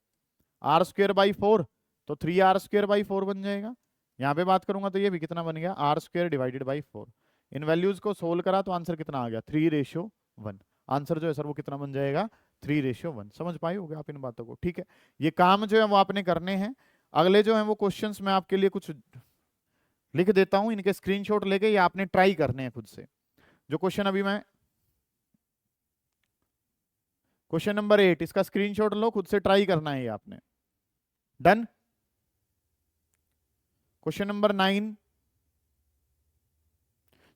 आर स्क्वेयर बाई 4, तो 3r स्क्वेयर बाई 4 बन जाएगा। यहाँ पे बात करूंगा तो ये भी कितना बन गया आर स्क्वेयर डिवाइडेड बाई 4। इन वैल्यूज को सोल्व करा तो आंसर कितना आ गया 3:1। आंसर जो है सर वो कितना बन जाएगा 3:1। समझ पाए होगे आप इन बातों को। ठीक है, ये काम जो है वो आपने करने हैं। अगले जो है वो क्वेश्चंस मैं आपके लिए कुछ लिख देता हूं, इनके स्क्रीनशॉट लेके ये आपने ट्राई करने हैं खुद से। जो क्वेश्चन अभी मैं, क्वेश्चन नंबर 8, इसका स्क्रीनशॉट लो, खुद से ट्राई करना है ये आपने। डन। क्वेश्चन नंबर 9,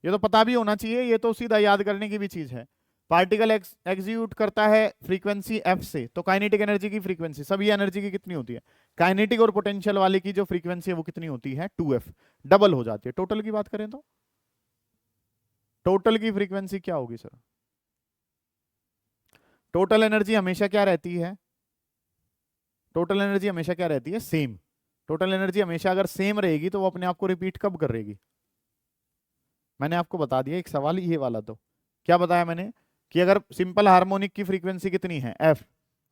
ये तो पता भी होना चाहिए, ये तो सीधा याद करने की भी चीज है। पार्टिकल एग्जीक्यूट करता है फ्रीक्वेंसी एफ से, तो काइनेटिक एनर्जी की फ्रीक्वेंसी सभी एनर्जी की कितनी होती है, काइनेटिक और पोटेंशियल वाले की जो फ्रीक्वेंसी है वो कितनी होती है 2f, डबल हो जाती है। टोटल की बात करें तो टोटल की फ्रीक्वेंसी क्या होगी सर, टोटल एनर्जी हमेशा क्या रहती है, टोटल एनर्जी हमेशा क्या रहती है, सेम। टोटल एनर्जी हमेशा अगर सेम रहेगी तो वो अपने आप को रिपीट कब करेगी, मैंने आपको बता दिया एक सवाल ये वाला। तो क्या बताया मैंने कि अगर सिंपल हार्मोनिक की फ्रीक्वेंसी कितनी है f,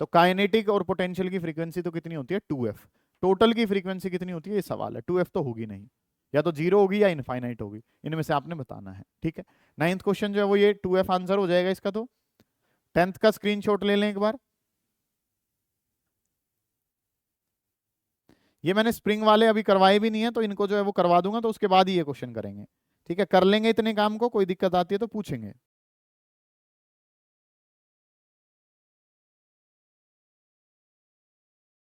तो काइनेटिक और पोटेंशियल की फ्रीक्वेंसी तो कितनी होती है 2f। टोटल की फ्रीक्वेंसी कितनी होती है ये सवाल है, 2f तो होगी नहीं, या तो 0 होगी या इनफाइनाइट होगी, इनमें से आपने बताना है। ठीक है, 9th क्वेश्चन जो है वो ये 2f आंसर हो जाएगा इसका। तो 10th का स्क्रीनशॉट ले लें एक बार। ये मैंने स्प्रिंग वाले अभी करवाए भी नहीं है, तो इनको जो है वो करवा दूंगा, तो उसके बाद ही ये क्वेश्चन करेंगे। ठीक है, कर लेंगे इतने काम को, कोई दिक्कत आती है तो पूछेंगे।